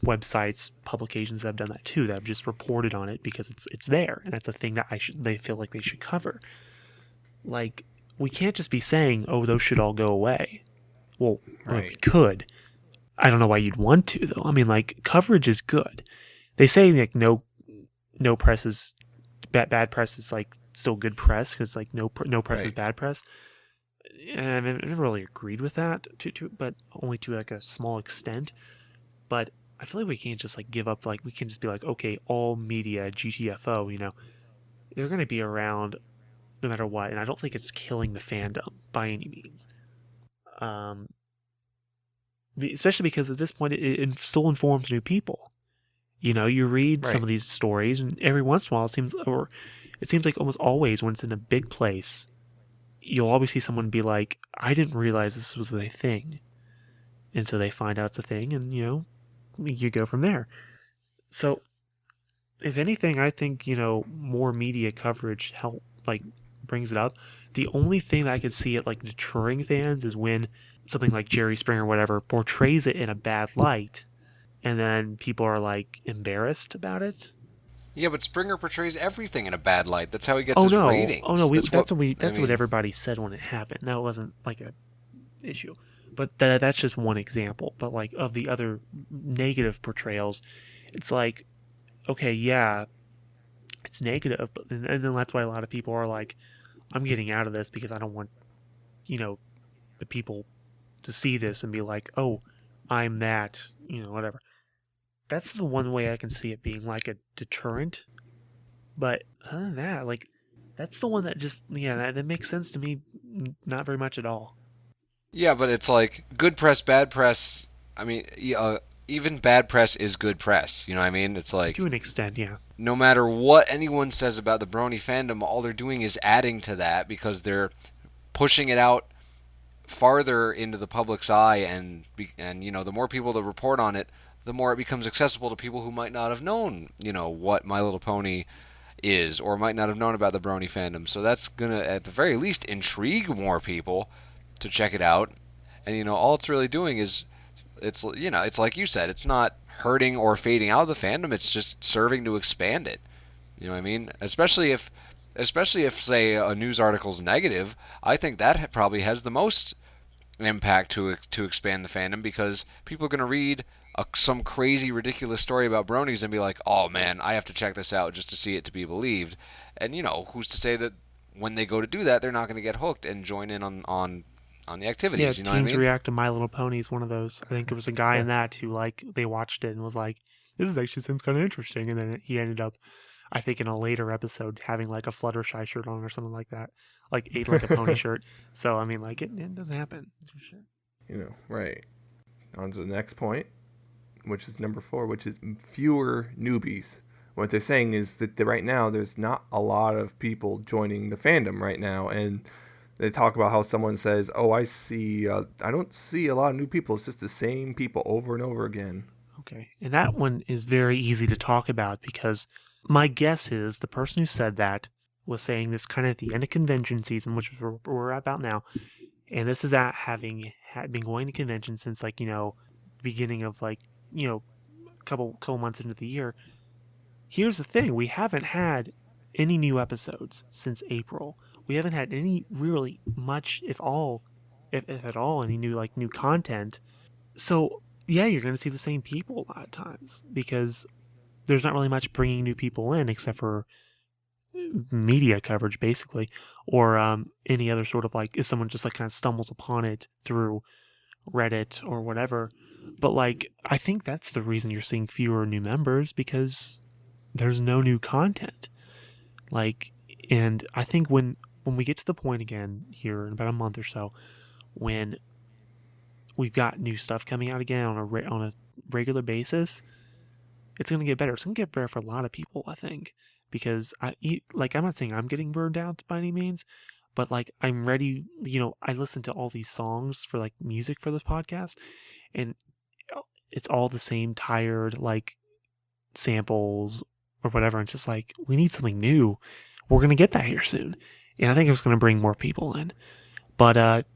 S2: websites, publications that have done that too, that have just reported on it because it's there, and that's a thing that they feel like they should cover. Like, we can't just be saying, oh, those should all go away. Well, right. We could. I don't know why you'd want to, though. I mean, like, coverage is good. They say like no press is bad press is like still good press, because like no press is bad press. And I never really agreed with that, but only to like a small extent. But I feel like we can't just like give up. Like, we can just be like, okay, all media GTFO. They're going to be around no matter what, and I don't think it's killing the fandom by any means. Especially because at this point it still informs new people. You read some of these stories, and every once in a while it seems like almost always when it's in a big place, you'll always see someone be like, I didn't realize this was a thing. And so they find out it's a thing, and you go from there. So if anything, I think, more media coverage brings it up. The only thing that I could see it like deterring fans is when something like Jerry Springer or whatever portrays it in a bad light, and then people are like embarrassed about it.
S3: Yeah, but Springer portrays everything in a bad light. That's how he gets his ratings.
S2: Oh no, that's what everybody said when it happened. That wasn't like a issue, but that's just one example. But like, of the other negative portrayals, it's like, okay, yeah, it's negative, but and then that's why a lot of people are like, I'm getting out of this because I don't want, the people to see this and be like, oh, I'm that, whatever. That's the one way I can see it being like a deterrent. But other than that, like, that's the one that just, that makes sense to me, not very much at all.
S3: Yeah, but it's like good press, bad press. I mean, even bad press is good press. You know what I mean? It's like,
S2: to an extent, yeah.
S3: No matter what anyone says about the Brony fandom, all they're doing is adding to that, because they're pushing it out farther into the public's eye, and the more people that report on it, the more it becomes accessible to people who might not have known, what My Little Pony is, or might not have known about the Brony fandom. So that's gonna, at the very least, intrigue more people to check it out. And all it's really doing is, it's like you said, it's not hurting or fading out of the fandom. It's just serving to expand it. You know what I mean? Especially if say a news article's negative, I think that probably has the most impact to expand the fandom, because people are going to read some crazy, ridiculous story about bronies and be like, oh man, I have to check this out just to see it to be believed. And who's to say that when they go to do that, they're not going to get hooked and join in on the activities?
S2: Yeah,
S3: Teens what I mean?
S2: React to My Little Pony is one of those. I think there was a guy in that who, like, they watched it and was like, this is actually sounds kind of interesting. And then he ended up, I think in a later episode, having like a Fluttershy shirt on or something like that. Like, ate like a pony shirt. So, I mean, like, it doesn't happen. For sure.
S1: Right. On to the next point, which is number 4, which is fewer newbies. What they're saying is that right now there's not a lot of people joining the fandom right now, and they talk about how someone says, oh, I don't see a lot of new people. It's just the same people over and over again.
S2: Okay. And that one is very easy to talk about, because my guess is the person who said that was saying this kind of at the end of convention season, which we're about now. And this is at having been going to convention since, like, beginning of, like, couple months into the year. Here's the thing. We haven't had any new episodes since April. We haven't had any really much, if at all, any new content. So yeah, you're going to see the same people a lot of times, because there's not really much bringing new people in except for media coverage, basically, or any other sort of, like, if someone just like kind of stumbles upon it through Reddit or whatever. But like, I think that's the reason you're seeing fewer new members, because there's no new content. Like, And I think when we get to the point again here in about a month or so, when we've got new stuff coming out again on a regular basis, it's going to get better. It's going to get better for a lot of people, I think, because I'm not saying I'm getting burned out by any means, but like I'm ready. I listen to all these songs for like music for this podcast, and it's all the same tired like samples or whatever. And it's just like, we need something new. We're going to get that here soon. And I think it's going to bring more people in. But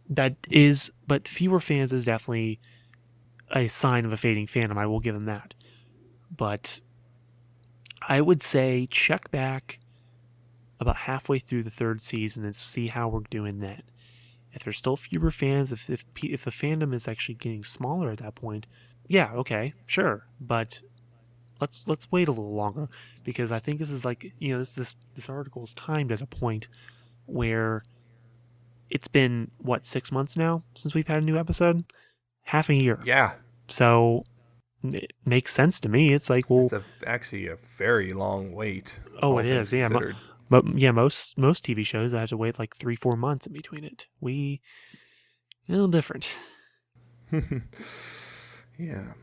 S2: but fewer fans is definitely a sign of a fading fandom. I will give them that. But I would say check back about halfway through the third season and see how we're doing then. If there's still fewer fans, if the fandom is actually getting smaller at that point, yeah, okay, sure. But let's wait a little longer, because I think this is like, this article is timed at a point where it's been 6 months now since we've had a new episode, half a year.
S1: Yeah.
S2: So it makes sense to me. It's like, well,
S1: it's actually a very long wait.
S2: Oh, it is. Yeah. But yeah, most TV shows I have to wait like 3-4 months in between it. We a little different.
S1: Yeah.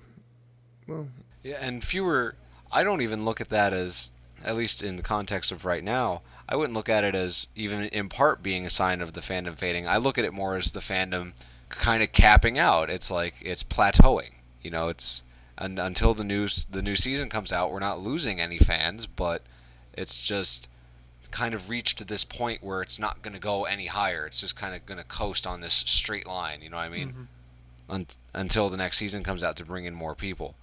S1: Well.
S3: Yeah, and fewer. I don't even look at that as, at least in the context of right now, I wouldn't look at it as even in part being a sign of the fandom fading. I look at it more as the fandom kind of capping out. It's like it's plateauing. It's until the new season comes out, we're not losing any fans, but it's just kind of reached this point where it's not going to go any higher. It's just kind of going to coast on this straight line. You know what I mean? Mm-hmm. Until the next season comes out to bring in more people.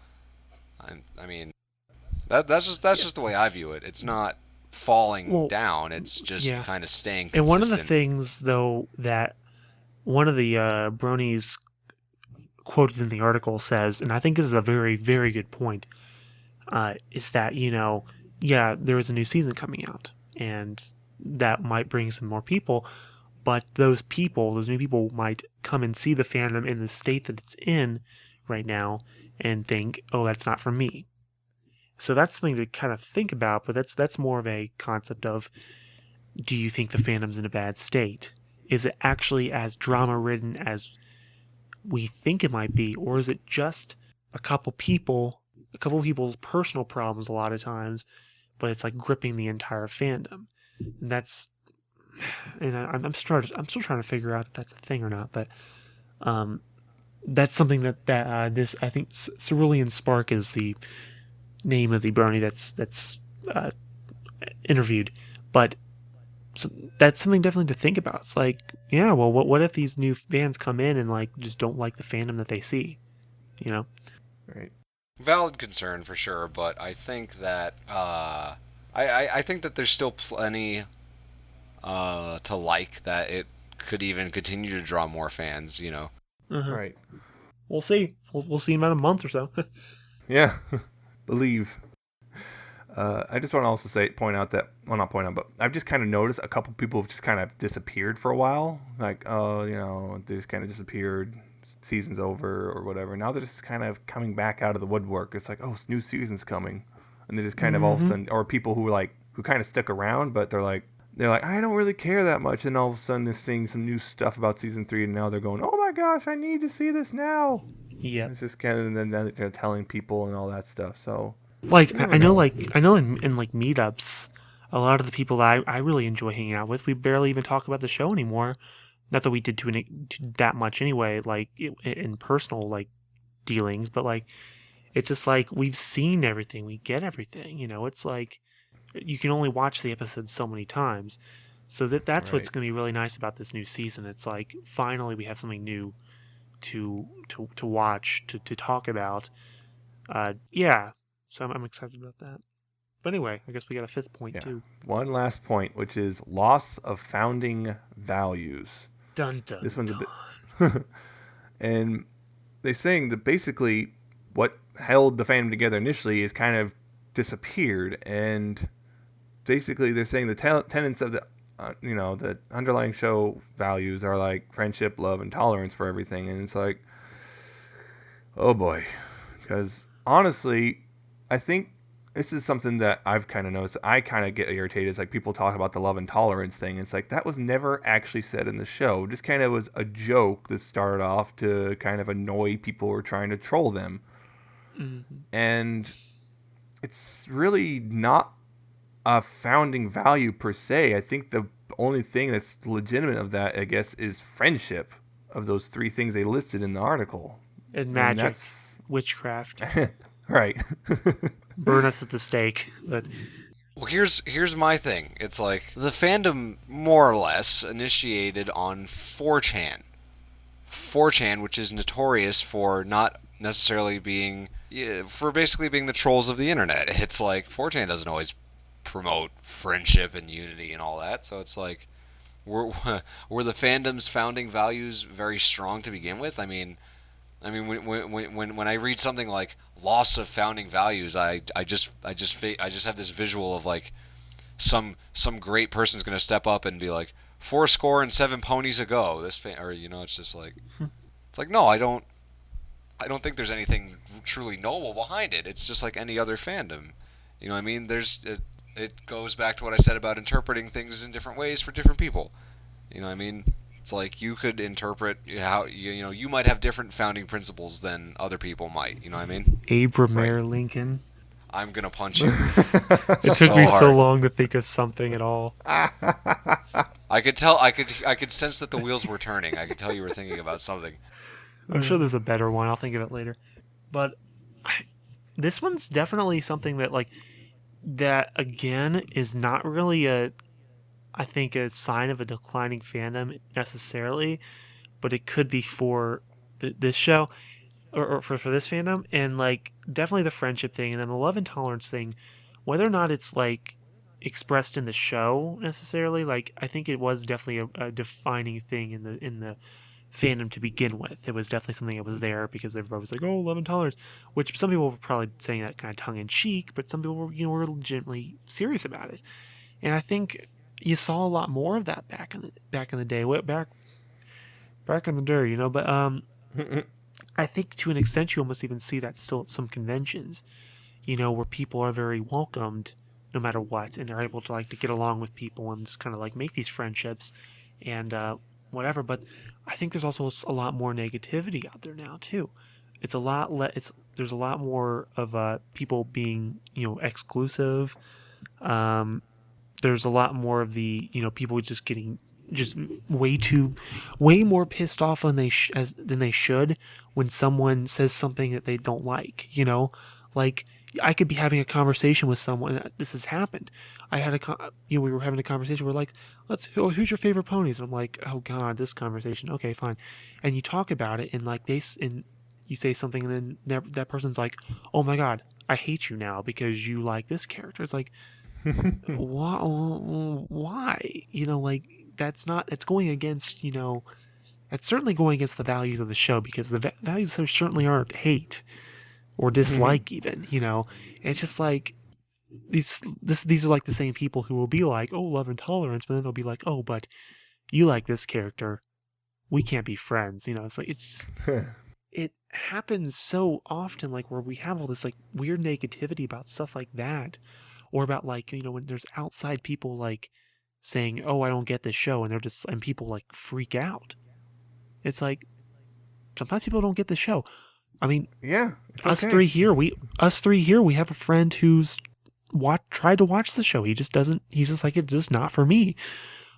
S3: I mean, that's just the way I view it. It's not falling down. It's just kind of staying consistent.
S2: And one of the things, though, that one of the bronies quoted in the article says, and I think this is a very, very good point, is that, there is a new season coming out, and that might bring some more people, but those new people might come and see the fandom in the state that it's in right now and think, oh, that's not for me. So that's something to kind of think about, but that's more of a concept of, do you think the fandom's in a bad state? Is it actually as drama-ridden as we think it might be, or is it just a couple people's personal problems a lot of times, but it's like gripping the entire fandom? And I'm still trying to figure out if that's a thing or not, but that's something that this, I think, Cerulean Spark is the name of the brony that's interviewed, but that's something definitely to think about. It's like, yeah, well, what if these new fans come in and like just don't like the fandom that they see,
S1: Right.
S3: Valid concern for sure, but I think that I think that there's still plenty to like, that it could even continue to draw more fans.
S2: Uh-huh.
S1: Right.
S2: We'll see. We'll see in about a month or so.
S1: Yeah. Believe. I just want to also point out that, well, not point out, but I've just kind of noticed a couple people have just kind of disappeared for a while. Like, they just kind of disappeared. Season's over or whatever. Now they're just kind of coming back out of the woodwork. It's like, oh, new season's coming, and they just kind of all of a sudden, or people who kind of stick around, but they're like, I don't really care that much, and all of a sudden they're seeing some new stuff about season 3, and now they're going, oh my gosh, I need to see this now.
S2: Yeah,
S1: it's just kind of, and then they're telling people and all that stuff. So,
S2: like, I know in like meetups, a lot of the people that I really enjoy hanging out with, we barely even talk about the show anymore. Not that we did to that much anyway, like in personal like dealings, but like it's just like we've seen everything, we get everything. It's like you can only watch the episodes so many times, so that's right. What's going to be really nice about this new season. It's like finally we have something new to watch, to talk about. Yeah, so I'm excited about that. But anyway, I guess we got a fifth point too.
S1: One last point, which is loss of founding values.
S2: Dun, dun,
S1: this one's a bit, and they're saying that basically what held the fandom together initially is kind of disappeared, and basically they're saying the tenets of the the underlying show values are like friendship, love, and tolerance for everything. And it's like, oh boy, because honestly, I think this is something that I've kind of noticed. I kind of get irritated. It's like people talk about the love and tolerance thing. It's like that was never actually said in the show. Just kind of was a joke that started off to kind of annoy people who were trying to troll them.
S2: Mm-hmm.
S1: And it's really not a founding value per se. I think the only thing that's legitimate of that, I guess, is friendship of those three things they listed in the article.
S2: And magic, witchcraft.
S1: Right.
S2: Burn us at the stake. But
S3: Well, here's my thing. It's like the fandom more or less initiated on 4chan. 4chan, which is notorious for not necessarily being for basically being the trolls of the internet. It's like 4chan doesn't always promote friendship and unity and all that. So it's like were the fandom's founding values very strong to begin with? I mean when I read something like loss of founding values, I just have this visual of like some great person's going to step up and be like 407 ponies ago or it's just like it's like no, I don't think there's anything truly noble behind it. It's just like any other fandom. You know what I mean? It goes back to what I said about interpreting things in different ways for different people. You know what I mean? It's like you could interpret how you might have different founding principles than other people might. You know what I mean?
S2: Abraham Lincoln.
S3: I'm gonna punch you.
S2: It took me so long to think of something at all.
S3: I could tell. I could sense that the wheels were turning. I could tell you were thinking about something.
S2: I'm sure there's a better one. I'll think of it later. But this one's definitely something that that again is not really I think a sign of a declining fandom necessarily, but it could be for this show or for this fandom, and definitely the friendship thing, and then the love and tolerance thing, whether or not it's expressed in the show necessarily. I think it was definitely a defining thing in the fandom to begin with. It was definitely something that was there because everybody was like, "Oh, love and tolerance," which some people were probably saying that kind of tongue in cheek, but some people were legitimately serious about it. And I think you saw a lot more of that back in the day, back in the day, But I think to an extent you almost even see that still at some conventions, where people are very welcomed no matter what, and they're able to get along with people and just kind of make these friendships and whatever. But I think there's also a lot more negativity out there now too. It's a lot there's a lot more of people being exclusive. There's a lot more of the people just getting way more pissed off than they should when someone says something that they don't like. I could be having a conversation with someone. This has happened. I had we were having a conversation. We're like, who's your favorite ponies? And I'm like, oh god, this conversation. Okay, fine. And you talk about it, and you say something, and then that person's like, oh my god, I hate you now because you like this character. It's like, why? That's going against, that's certainly going against the values of the show, because the values of the show certainly aren't hate or dislike even, It's just these are the same people who will be like, oh, love and tolerance, but then they'll be like, oh, but you like this character, we can't be friends. It's just it happens so often, where we have all this weird negativity about stuff like that. Or about when there's outside people saying, "Oh, I don't get this show," and people freak out. It's sometimes people don't get the show. I mean,
S1: yeah,
S2: us three here, we have a friend who's tried to watch the show. He just doesn't. He's just it's just not for me.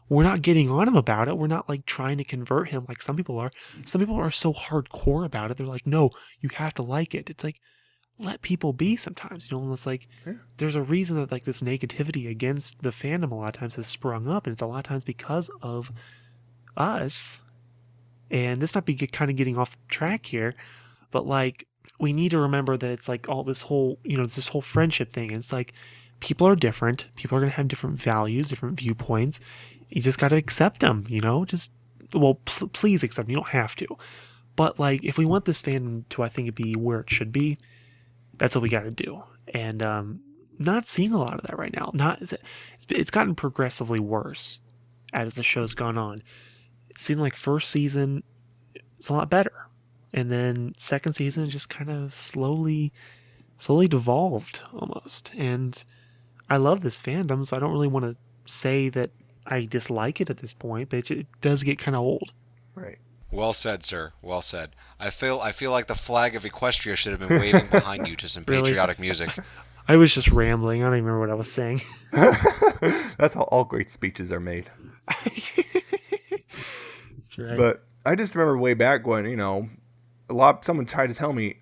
S2: We're not getting on him about it. We're not trying to convert him like some people are. Some people are so hardcore about it. They're like, "No, you have to like it." It's let people be sometimes, unless there's a reason that this negativity against the fandom a lot of times has sprung up, and it's a lot of times because of us. And this might be kind of getting off track here, but we need to remember that it's all this whole this whole friendship thing. And it's people are different. People are going to have different values, different viewpoints. You just got to accept them. Please accept them. You don't have to, but if we want this fandom to, I think, be where it should be, that's what we got to do. And not seeing a lot of that right now. It's gotten progressively worse as the show's gone on. It seemed like first season was a lot better, and then second season just kind of slowly slowly devolved almost. And I love this fandom, so I don't really want to say that I dislike it at this point, but it does get kind of old.
S1: Right.
S3: Well said, sir. Well said. I feel like the flag of Equestria should have been waving behind you to some
S2: Really?
S3: patriotic music.
S2: I was just rambling. I don't even remember what I was saying.
S1: That's how all great speeches are made.
S2: That's right.
S1: But I just remember way back when, you know, someone tried to tell me,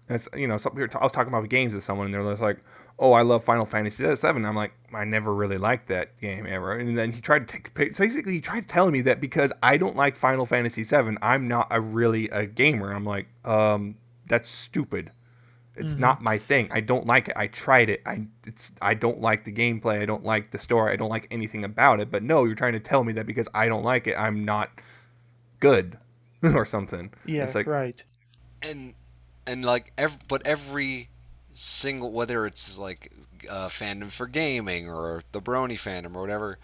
S1: that's, you know, I was talking about games with someone, and they're just like, oh, I love Final Fantasy VII. I'm like, I never really liked that game ever. And then he tried to basically he tried to tell me that because I don't like Final Fantasy VII, I'm not really a gamer. I'm like, that's stupid. It's not my thing. I don't like it. I tried it. I don't like the gameplay. I don't like the story. I don't like anything about it. But no, you're trying to tell me that because I don't like it, I'm not good or something.
S2: Yeah,
S1: it's like,
S2: right.
S3: And like every single, whether it's like fandom for gaming or the Brony fandom or whatever,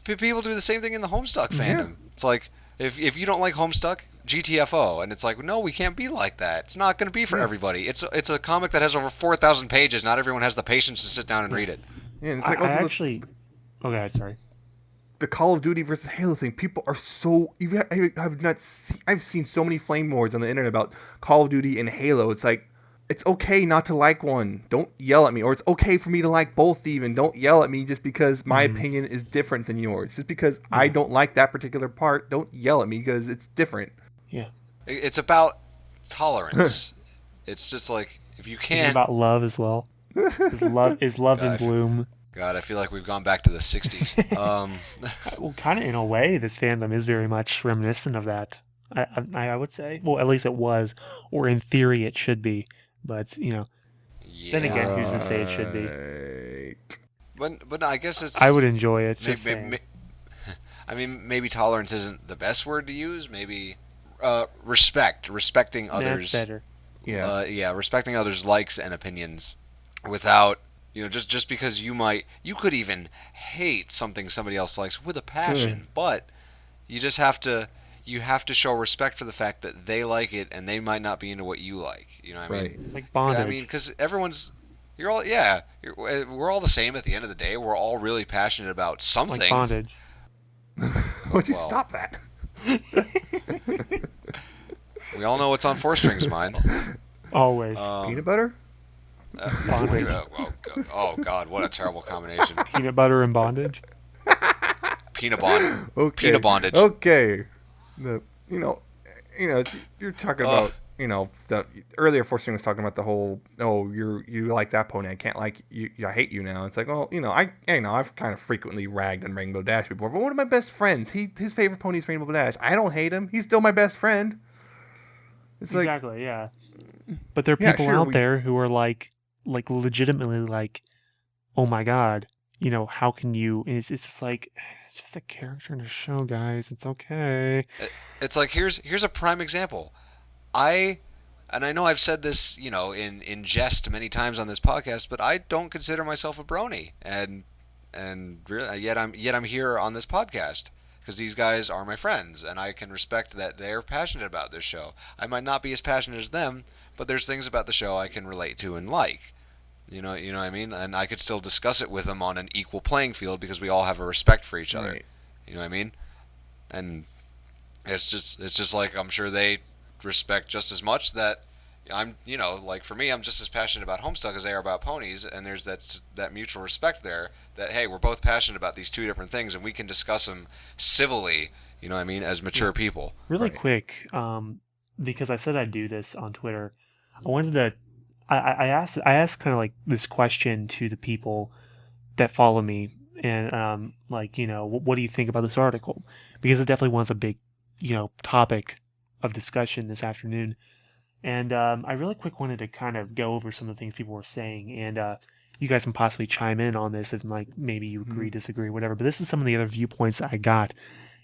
S3: people do the same thing in the Homestuck fandom. It's like if you don't like Homestuck, GTFO, and it's like, no, we can't be like that. It's not going to be for everybody. It's a comic that has over 4,000 pages. Not everyone has the patience to sit down and read it.
S1: Yeah, and it's like
S2: I actually. Oh, God, sorry.
S1: The Call of Duty versus Halo thing. People are so. I've seen so many flame wars on the internet about Call of Duty and Halo. It's like, it's okay not to like one. Don't yell at me. Or it's okay for me to like both even. Don't yell at me just because my opinion is different than yours. Just because I don't like that particular part, don't yell at me because it's different.
S2: Yeah.
S3: It's about tolerance. It's just like, if you
S2: It's
S3: can't...
S2: about love as well. Is love in bloom.
S3: God, I feel like we've gone back to the 60s.
S2: Well, kind of in a way, this fandom is very much reminiscent of that. I would say. Well, at least it was. Or in theory, it should be. But, you know, then again, who's to say it should be?
S3: But I guess it's...
S2: I would enjoy it. Just saying.
S3: I mean, maybe tolerance isn't the best word to use. Maybe respecting others.
S2: That's better.
S1: Yeah.
S3: Respecting others' likes and opinions without, you know, just because you could even hate something somebody else likes with a passion, but you just have to show respect for the fact that they like it and they might not be into what you like. You know what I mean?
S2: Like bondage.
S3: I mean, because we're all the same at the end of the day. We're all really passionate about something.
S2: Like bondage.
S1: Would you stop that?
S3: We all know what's on 4 Strings' mind.
S2: Always.
S1: Peanut butter?
S2: Bondage.
S3: Oh God, what a terrible combination.
S2: Peanut butter and bondage.
S3: Peanut bond.
S1: Okay.
S3: Peanut bondage.
S1: Okay. You're talking about, the earlier Forcing was talking about the whole, you like that pony, I can't like you, I hate you now. It's like, well, I've kind of frequently ragged on Rainbow Dash before, but one of my best friends, his favorite pony is Rainbow Dash. I don't hate him. He's still my best friend. It's
S2: exactly, yeah. But there are people out there who are like legitimately like, oh my God, how can you? It's just like, it's just a character in a show, guys. It's okay.
S3: It's like, here's a prime example. I know I've said this, in jest many times on this podcast, but I don't consider myself a brony, and really, yet I'm here on this podcast because these guys are my friends, and I can respect that they're passionate about this show. I might not be as passionate as them, but there's things about the show I can relate to and like. You know what I mean? And I could still discuss it with them on an equal playing field because we all have a respect for each other.
S1: Right.
S3: You know what I mean? And it's just like, I'm sure they respect just as much that I'm, like for me, I'm just as passionate about Homestuck as they are about Ponies, and there's that mutual respect there that, hey, we're both passionate about these two different things and we can discuss them civilly, you know what I mean, as mature people.
S2: Really quick, because I said I'd do this on Twitter, I wanted to I asked kind of like this question to the people that follow me, and what do you think about this article? Because it definitely was a big, topic of discussion this afternoon, and I really quick wanted to kind of go over some of the things people were saying, and you guys can possibly chime in on this if maybe you agree, disagree, whatever. But this is some of the other viewpoints that I got,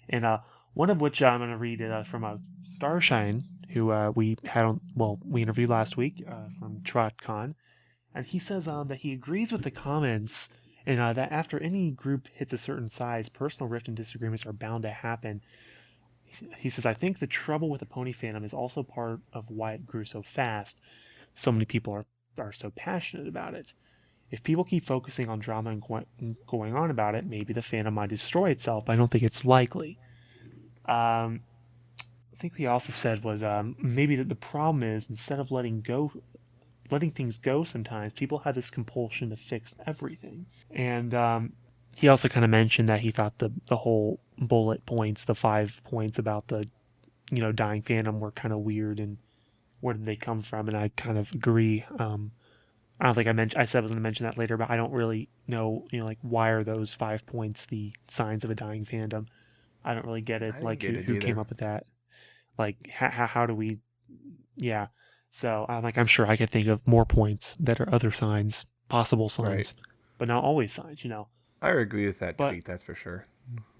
S2: and one of which I'm going to read from a Starshine, who we interviewed last week from TrotCon, and he says that he agrees with the comments, and that after any group hits a certain size, personal rift and disagreements are bound to happen. He says, I think the trouble with the pony fandom is also part of why it grew so fast. So many people are are so passionate about it. If people keep focusing on drama and going on about it, maybe the fandom might destroy itself, but I don't think it's likely. I think he also said was maybe that the problem is instead of letting things go sometimes, people have this compulsion to fix everything. And he also kind of mentioned that he thought the whole bullet points, the 5 points about the, dying fandom were kind of weird and where did they come from? And I kind of agree. I don't think I said I was going to mention that later, but I don't really know, like why are those 5 points the signs of a dying fandom? I don't really get it.
S1: I didn't
S2: Like
S1: get it
S2: who came
S1: either.
S2: up with that? Like how do we? Yeah. So I'm sure I could think of more points that are other signs, possible
S1: Right.
S2: signs, but not always signs.
S1: I agree with that
S2: But
S1: tweet, that's for sure.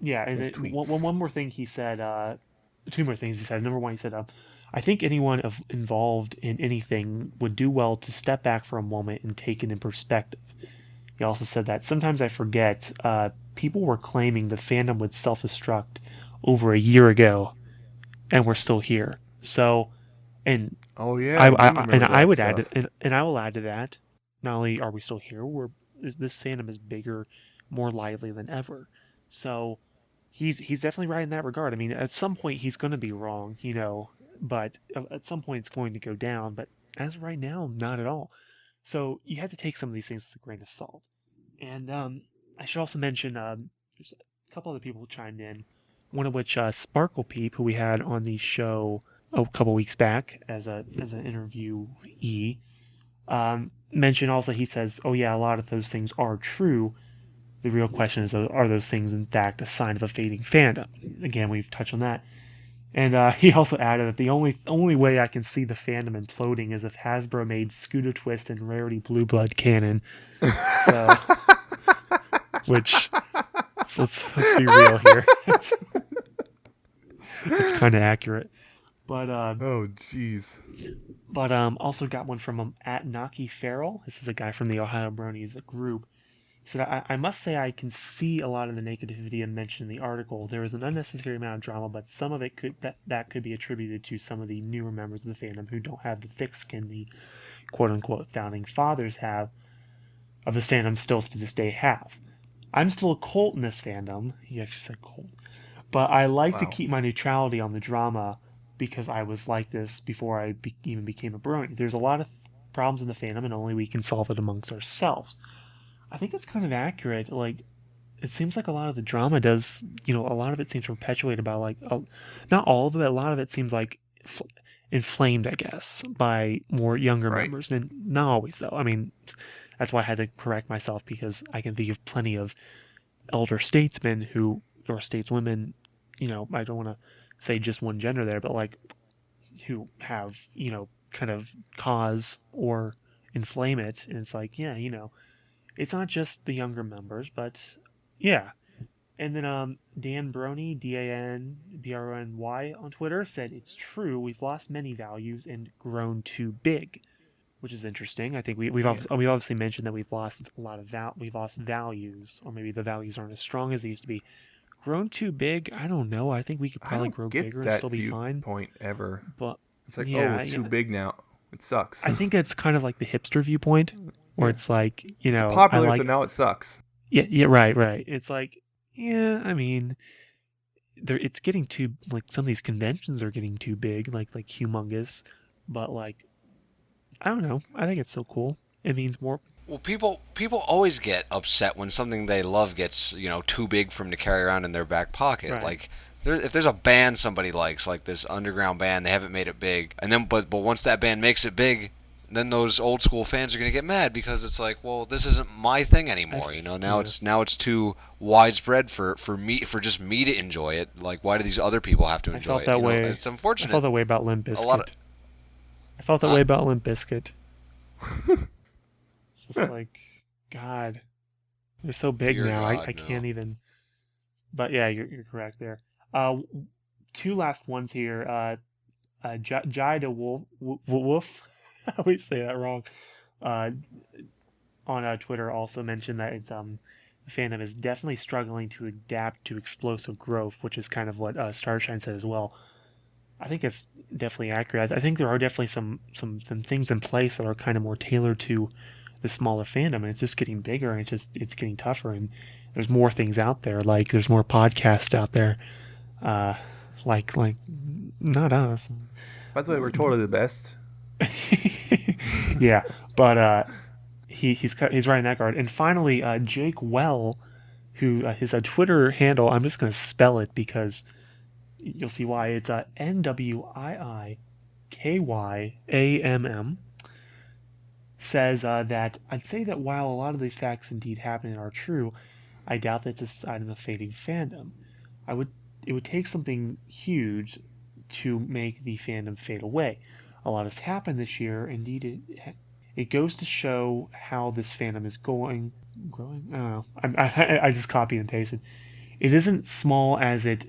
S2: yeah, and
S1: Those tweets.
S2: one more thing he said. Two more things he said. Number one, he said, I think anyone involved in anything would do well to step back for a moment and take it in perspective. He also said that sometimes I forget people were claiming the fandom would self-destruct over a year ago, and we're still here. So, and
S1: Oh yeah, I do remember
S2: I
S1: that
S2: would add,
S1: stuff.
S2: and I will add to that. Not only are we still here, this fandom is bigger, more lively than ever. So, he's definitely right in that regard. I mean, at some point he's going to be wrong, but at some point it's going to go down. But as of right now, not at all. So you have to take some of these things with a grain of salt. And I should also mention there's a couple other people who chimed in. One of which Sparkle Peep, who we had on the show a couple weeks back as an interviewee, mentioned also. He says, "Oh yeah, a lot of those things are true. The real question is, are those things in fact a sign of a fading fandom?" Again, we've touched on that. And he also added that the only way I can see the fandom imploding is if Hasbro made Scooter Twist and Rarity Blue Blood canon. So, which let's be real here. It's kind of accurate. But
S1: Oh jeez.
S2: also got one from at Naki Farrell. This is a guy from the Ohio Bronies group. He said, I must say I can see a lot of the negativity mentioned in the article. There is an unnecessary amount of drama, but some of it could be attributed to some of the newer members of the fandom who don't have the thick skin the quote-unquote founding fathers have of this fandom still to this day have. I'm still a cult in this fandom. He actually said cult. But I like to
S1: Wow.
S2: keep my neutrality on the drama because I was like this before I even became a brony. There's a lot of problems in the fandom and only we can solve it amongst ourselves. I think that's kind of accurate. Like, it seems like a lot of the drama does, a lot of it seems perpetuated by, like, not all of it, a lot of it seems like inflamed, I guess, by more younger
S1: Right.
S2: members. And not always, though. I mean, that's why I had to correct myself because I can think of plenty of elder statesmen or stateswomen, I don't want to say just one gender there, but like, who have, kind of cause or inflame it. And it's like, yeah, it's not just the younger members, but yeah. And then Dan Brony, DanBrony on Twitter said it's true. We've lost many values and grown too big, which is interesting. I think we've
S1: Yeah.
S2: obviously mentioned that we've lost a lot of we've lost values, or maybe the values aren't as strong as they used to be. Grown too big? I don't know. I think we could
S1: I
S2: probably
S1: don't
S2: grow
S1: get
S2: bigger and still
S1: that
S2: be fine.
S1: viewpoint ever.
S2: But
S1: It's like, oh,
S2: yeah,
S1: it's too big now. It sucks.
S2: I think it's kind of like the hipster viewpoint, where
S1: Yeah.
S2: it's like,
S1: It's
S2: I
S1: popular, so
S2: like.
S1: now it sucks.
S2: Yeah, right. It's like, yeah, I mean, it's getting too, like, some of these conventions are getting too big, like humongous, but like, I don't know. I think it's so cool. It means more.
S3: Well, people always get upset when something they love gets too big for them to carry around in their back pocket.
S2: Right.
S3: Like if there's a band somebody likes, like this underground band, they haven't made it big, and then but once that band makes it big, then those old school fans are gonna get mad because it's like, well, this isn't my thing anymore. Now
S2: Yeah.
S3: it's too widespread for just me to enjoy it. Like, why do these other people have to
S2: I
S3: enjoy
S2: felt
S3: it?
S2: that way.
S3: It's
S2: I felt
S3: unfortunate.
S2: that way about Limp
S3: A lot of
S2: Bizkit. I felt that
S3: huh?
S2: way about Limp Bizkit. It's just like, God, they're so big
S3: Dear
S2: now.
S3: God,
S2: I
S3: no.
S2: can't even. But yeah, you're correct there. Two last ones here. Jida Wolf. I always say that wrong. Uh, on Twitter also mentioned that it's the fandom is definitely struggling to adapt to explosive growth, which is kind of what Starshine said as well. I think it's definitely accurate. I think there are definitely some things in place that are kind of more tailored to the smaller fandom, and it's just getting bigger, and it's getting tougher, and there's more things out there. Like there's more podcasts out there, like not us.
S1: By the way, we're totally the best.
S2: Yeah, but he's right in that guard. And finally, Jake Well, who his Twitter handle, I'm just gonna spell it because you'll see why. It's NWIIKYAMM. Says that I'd say that while a lot of these facts indeed happen and are true, I doubt that's a sign of fading fandom. It would take something huge to make the fandom fade away. A lot has happened this year. Indeed, it goes to show how this fandom is growing. I don't know. I just copied and pasted. It isn't small as it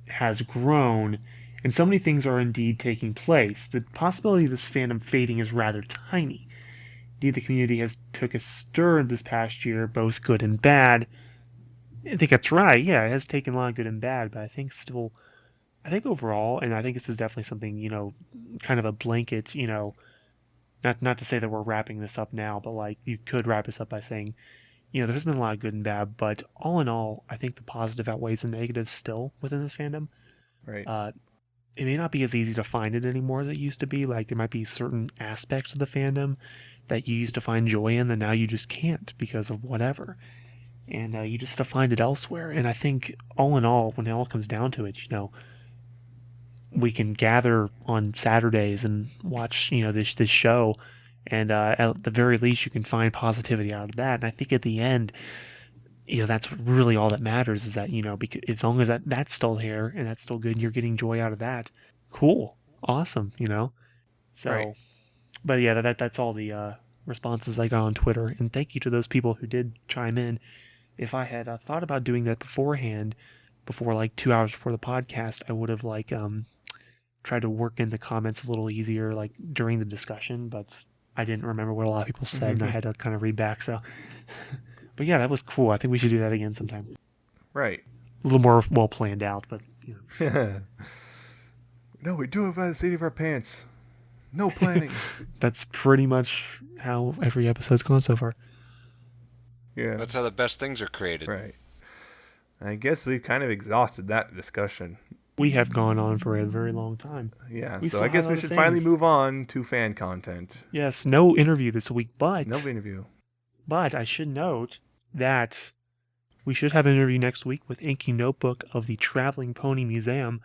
S2: has grown, and so many things are indeed taking place. The possibility of this fandom fading is rather tiny. Indeed, the community has took a stir this past year, both good and bad. I think that's right. Yeah, it has taken a lot of good and bad, but I think overall, and I think this is definitely something, kind of a blanket, not to say that we're wrapping this up now, but like you could wrap this up by saying, there's been a lot of good and bad, but all in all, I think the positive outweighs the negative still within this fandom.
S1: Right.
S2: It may not be as easy to find it anymore as it used to be. Like there might be certain aspects of the fandom that you used to find joy in that now you just can't because of whatever. And you just have to find it elsewhere. And I think all in all, when it all comes down to it, we can gather on Saturdays and watch, this show. And at the very least, you can find positivity out of that. And I think at the end, that's really all that matters is that, because as long as that's still here and that's still good and you're getting joy out of that, cool, awesome, So,
S1: right.
S2: But yeah, that's all the responses I got on Twitter. And thank you to those people who did chime in. If I had thought about doing that beforehand, before like 2 hours before the podcast, I would have tried to work in the comments a little easier, like during the discussion, but I didn't remember what a lot of people said and I had to kind of read back. So, but yeah, that was cool. I think we should do that again sometime.
S1: Right.
S2: A little more well planned out, but
S1: No, we do it by the seat of our pants. No planning.
S2: That's pretty much how every episode's gone so far.
S1: Yeah.
S3: That's how the best things are created.
S1: Right. I guess we've kind of exhausted that discussion.
S2: We have gone on for a very long time.
S1: Yeah,
S2: We
S1: so
S2: still
S1: I guess
S2: have
S1: we
S2: other
S1: should
S2: things.
S1: finally move on to fan content.
S2: Yes, no interview this week, but
S1: No interview.
S2: But I should note that we should have an interview next week with Inky Notebook of the Traveling Pony Museum.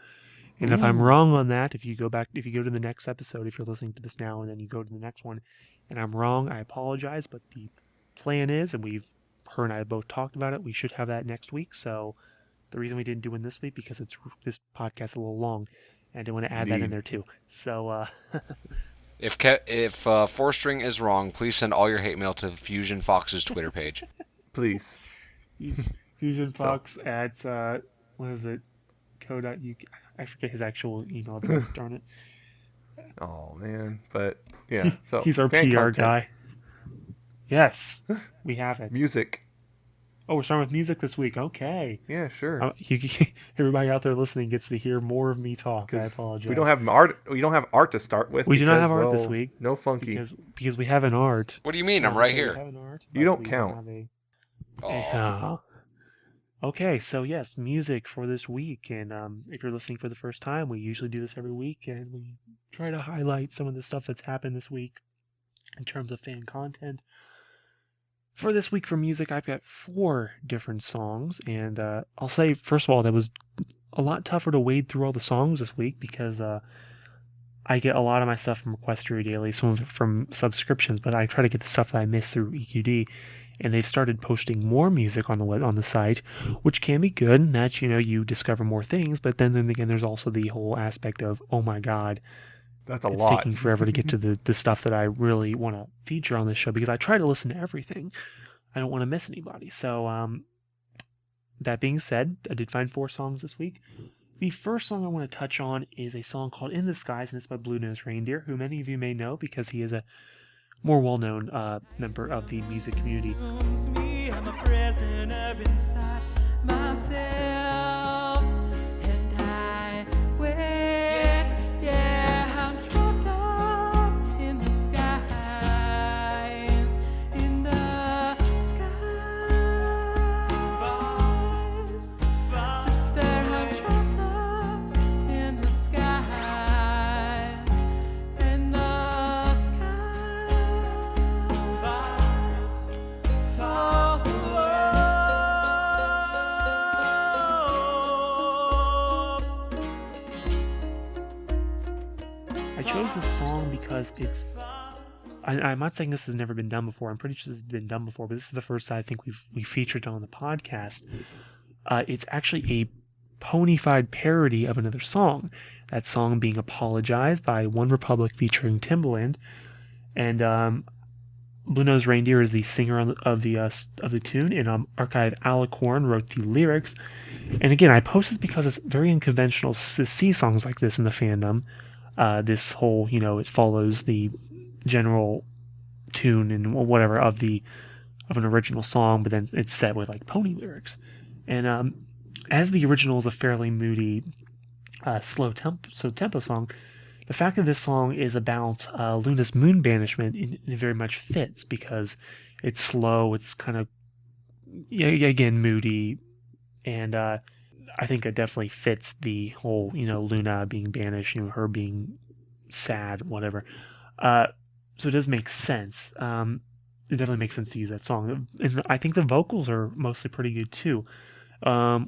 S2: And if I'm wrong on that, if you go to the next episode, if you're listening to this now and then you go to the next one, and I'm wrong, I apologize. But the plan is, and her and I have both talked about it, we should have that next week. So the reason we didn't do it this week because this podcast is a little long, and I didn't want to add that in there too. So
S3: If 4-string is wrong, please send all your hate mail to FusionFox's Twitter page.
S1: Please.
S2: FusionFox at what is it? co.uk. I forget his actual email address. Darn it.
S1: Oh, man. But, yeah. So
S2: He's our PR
S1: fan content.
S2: guy. Yes, we have it.
S1: Music.
S2: Oh, we're starting with music this week. Okay.
S1: Yeah, sure.
S2: Everybody out there listening gets to hear more of me talk. I apologize.
S1: We don't have art. We don't have art to start with.
S2: We do not
S1: because,
S2: have art this
S1: well,
S2: week.
S1: No funky.
S2: Because we have an art.
S3: What do you mean? I'm
S2: As I
S3: right
S2: say, we
S3: here.
S2: have an art,
S1: You
S2: but
S1: don't
S2: we
S1: count.
S2: have a-
S3: Oh.
S2: Okay, so yes, music for this week. And if you're listening for the first time, we usually do this every week, and we try to highlight some of the stuff that's happened this week in terms of fan content. For this week for music, I've got 4 different songs, and I'll say, first of all, that was a lot tougher to wade through all the songs this week because I get a lot of my stuff from Requestory Daily, some of it from subscriptions, but I try to get the stuff that I miss through EqD, and they've started posting more music on the site, which can be good, and that, you discover more things, but then again, there's also the whole aspect of, oh my god,
S1: That's a
S2: it's
S1: lot.
S2: taking forever to get to the stuff that I really want to feature on this show because I try to listen to everything. I don't want to miss anybody. So, that being said, I did find 4 songs this week. The first song I want to touch on is a song called In the Skies, and it's by Blue Nose Reindeer, who many of you may know because he is a more well-known member of the music community.
S4: Me, I'm a prisoner inside myself, and I wait.
S2: chose this song because I'm not saying this has never been done before. I'm pretty sure this has been done before, but this is the first time I think we featured on the podcast. It's actually a ponified parody of another song. That song being "Apologize" by One Republic featuring Timbaland, and Blue Nose Reindeer is the singer of the tune, and Archive Alicorn wrote the lyrics. And again, I post this because it's very unconventional to see songs like this in the fandom. This whole, it follows the general tune and whatever of an original song, but then it's set with like pony lyrics. And as the original is a fairly moody, slow tempo song, the fact that this song is about Luna's moon banishment it very much fits because it's slow, it's kind of again moody, and I think it definitely fits the whole Luna being banished, her being sad, whatever. So it does make sense. It definitely makes sense to use that song, and I think the vocals are mostly pretty good too.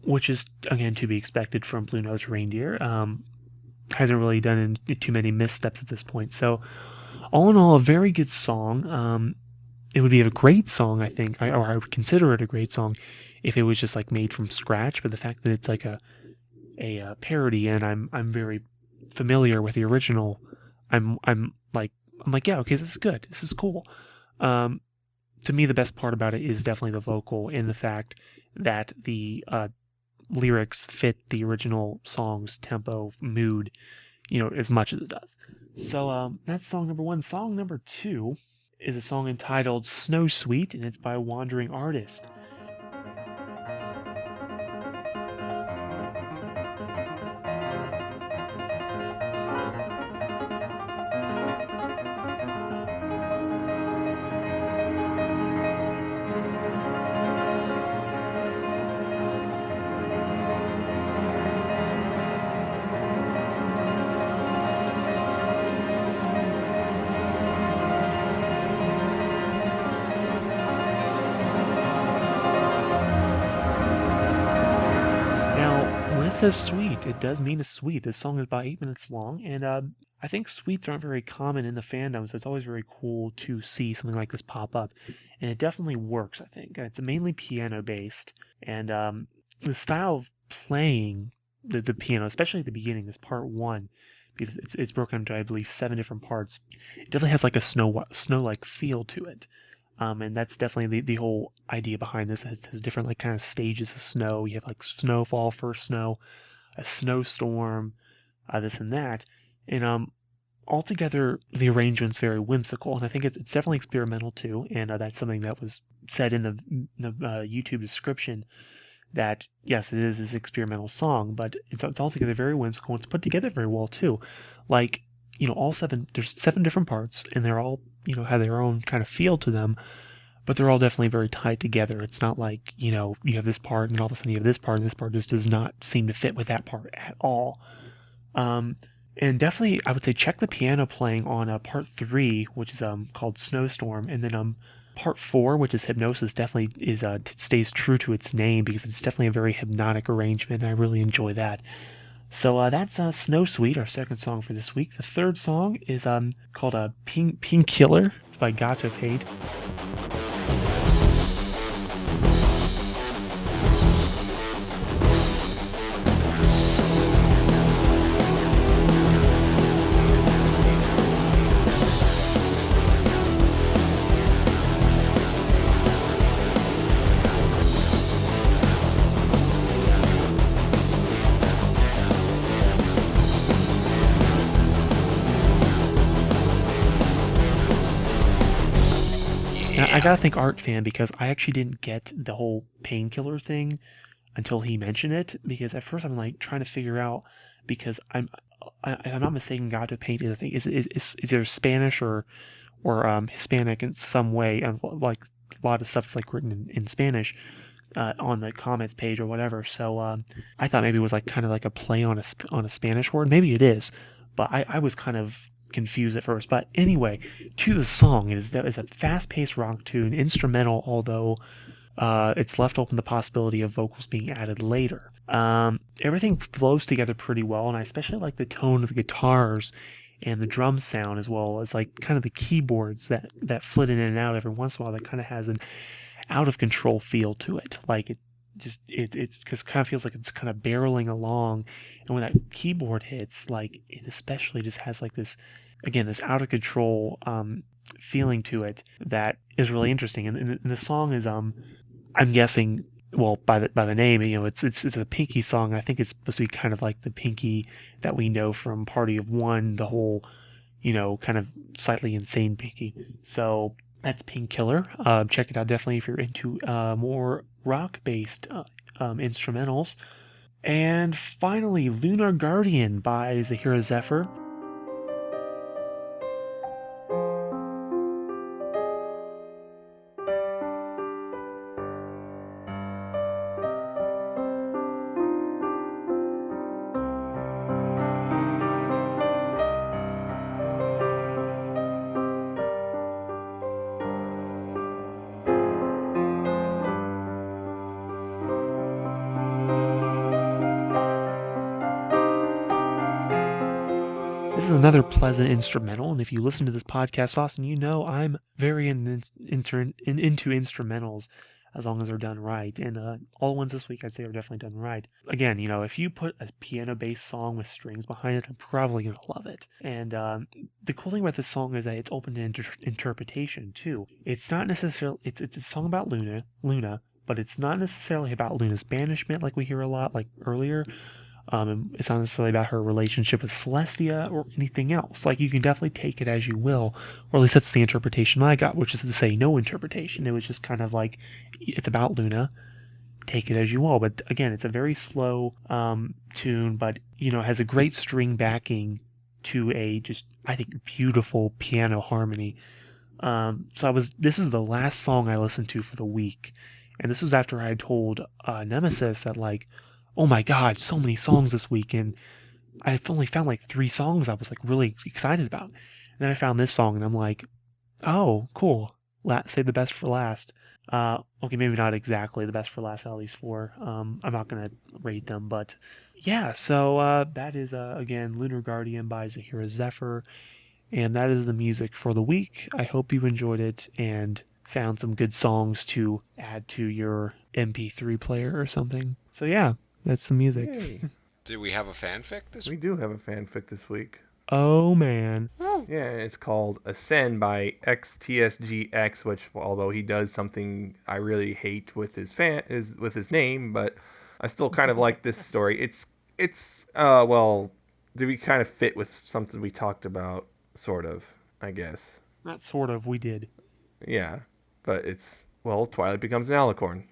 S2: Which is, again, to be expected from Blue Nose Reindeer. Hasn't really done too many missteps at this point. So, all in all, a very good song. It would be a great song, I think, or I would consider it a great song if it was just like made from scratch. But the fact that it's like a parody, and I'm very familiar with the original, I'm like, yeah, okay, this is good. This is cool. To me, the best part about it is definitely the vocal and the fact that the lyrics fit the original song's tempo, mood, as much as it does. So that's song number 1. Song number 2 is a song entitled Snow Sweet, and it's by Wandering Artist. It says sweet, it does mean a sweet. This song is about 8 minutes long, and I think sweets aren't very common in the fandom, so it's always very cool to see something like this pop up, and it definitely works, I think. It's mainly piano based, and the style of playing the piano, especially at the beginning, this part 1, because it's broken into, I believe, 7 different parts. It definitely has like a snow-like feel to it. And that's definitely the whole idea behind this. It has different like kind of stages of snow. You have like snowfall, first snow, a snowstorm, this and that. And altogether, the arrangement's very whimsical, and I think it's definitely experimental too. And that's something that was said in the YouTube description, that yes, it is this experimental song, but it's altogether very whimsical. And it's put together very well too. Like, there's 7 different parts, and they're all, have their own kind of feel to them, but they're all definitely very tied together. It's not like, you have this part, and then all of a sudden you have this part, and this part just does not seem to fit with that part at all. And definitely, I would say check the piano playing on part 3, which is called Snowstorm, and then part 4, which is Hypnosis, definitely stays true to its name, because it's definitely a very hypnotic arrangement, and I really enjoy that. So that's Snow Sweet, our second song for this week. The third song is called Painkiller. It's by Gato Paint. I gotta thank Artfan, because I actually didn't get the whole painkiller thing until he mentioned it, because at first I'm like trying to figure out, because if I'm not mistaken, Gato Paint is, I think, is either Spanish or Hispanic in some way, and like a lot of stuff is like written in Spanish on the comments page or whatever. So I thought maybe it was like kind of like a play on a Spanish word. Maybe it is, but I was kind of confused at first. But anyway, to the song, it's a fast-paced rock tune, instrumental, although it's left open the possibility of vocals being added later. Everything flows together pretty well, and I especially like the tone of the guitars and the drum sound, as well as like kind of the keyboards that flit in and out every once in a while, that kind of has an out of control feel to it. Like it's because kind of feels like it's kind of barreling along, and when that keyboard hits, like it especially just has like this, again, this out of control feeling to it that is really interesting. And the song is I'm guessing, well, by the name, it's a Pinky song. I think it's supposed to be kind of like the Pinky that we know from Party of One, the whole, kind of slightly insane Pinky. So that's Painkiller. Check it out definitely if you're into more rock-based instrumentals. And finally, Lunar Guardian by Zahira Zephyr. This is another pleasant instrumental, and if you listen to this podcast, Austin, you know I'm very into instrumentals as long as they're done right. And all the ones this week I'd say are definitely done right. Again, if you put a piano-based song with strings behind it, I'm probably going to love it. And the cool thing about this song is that it's open to interpretation, too. It's not necessarily... It's a song about Luna, but it's not necessarily about Luna's banishment like we hear a lot, like earlier. It's not necessarily about her relationship with Celestia or anything else. Like, you can definitely take it as you will, or at least that's the interpretation I got, which is to say no interpretation. It was just kind of like, it's about Luna, take it as you will. But again, it's a very slow tune, but, has a great string backing to a just, I think, beautiful piano harmony. This is the last song I listened to for the week. And this was after I had told Nemesis that, like, oh my God, so many songs this week, and I've only found like 3 songs I was like really excited about. And then I found this song, and I'm like, oh, cool. Save the best for last. Okay, maybe not exactly the best for last out of these 4. I'm not going to rate them, but yeah, so that is, again, Lunar Guardian by Zahira Zephyr, and that is the music for the week. I hope you enjoyed it and found some good songs to add to your MP3 player or something. So yeah. That's the music.
S1: Yay.
S3: Do we have a fanfic this
S1: We
S3: week?
S1: do have a fanfic this week.
S2: Oh, man.
S1: Yeah, it's called Ascend by XTSGX, which, although he does something I really hate with with his name, but I still kind of like this story. It's do we kind of fit with something we talked about, sort of, I guess.
S2: Not sort of, we did.
S1: Yeah, but Twilight becomes an alicorn,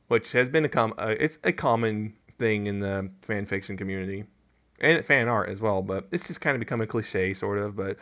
S1: which has been it's a common thing in the fan fiction community and fan art as well, but it's just kind of become a cliche, sort of. But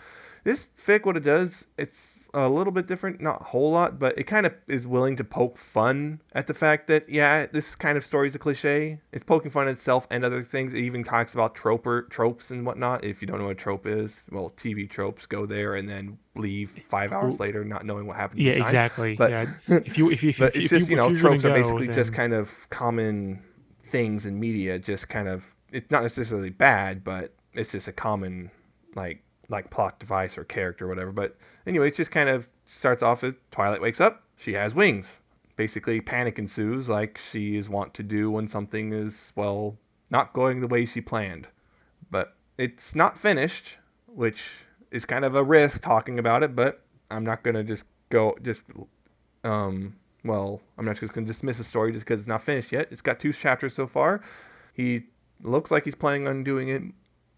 S1: this fic, what it does, it's a little bit different, not a whole lot, but it kind of is willing to poke fun at the fact that, yeah, this kind of story is a cliche. It's poking fun at itself and other things. It even talks about tropes and whatnot. If you don't know what a trope is, well, TV tropes, go there and then leave 5 hours later not knowing what happened.
S2: Yeah, exactly.
S1: But,
S2: yeah. If it's
S1: just, tropes are basically
S2: then...
S1: just kind of common things in media, just kind of, it's not necessarily bad, but it's just a common like plot device or character or whatever. But anyway, it just kind of starts off as Twilight wakes up, she has wings. Basically panic ensues, like she is wont to do when something is, well, not going the way she planned. But it's not finished, which is kind of a risk talking about it, but I'm not going to I'm not just going to dismiss the story just because it's not finished yet. It's got 2 chapters so far. He looks like he's planning on doing it,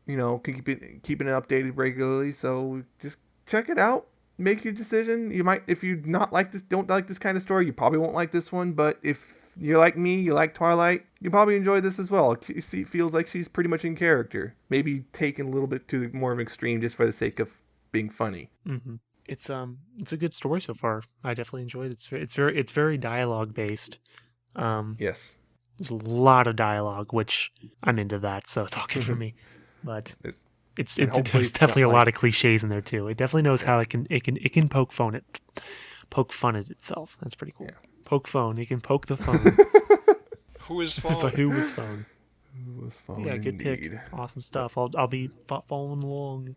S1: keeping it updated regularly. So just check it out. Make your decision. You might, if you don't like this kind of story, you probably won't like this one. But if you're like me, you like Twilight, you probably enjoy this as well. It feels like she's pretty much in character. Maybe taken a little bit to more of an extreme just for the sake of being funny.
S2: Mm-hmm. It's a good story so far. I definitely enjoyed it. It's very dialogue based.
S1: Yes.
S2: There's a lot of dialogue, which I'm into that, so it's all good for me. But there's definitely a lot of cliches in there too. It definitely knows how it can poke fun at itself. That's pretty cool. Yeah. Poke phone. It can poke the phone.
S3: Who is phone?
S2: Who was phone?
S1: Who was phone?
S2: Yeah, good
S1: indeed.
S2: pick. Awesome stuff. I'll be following along.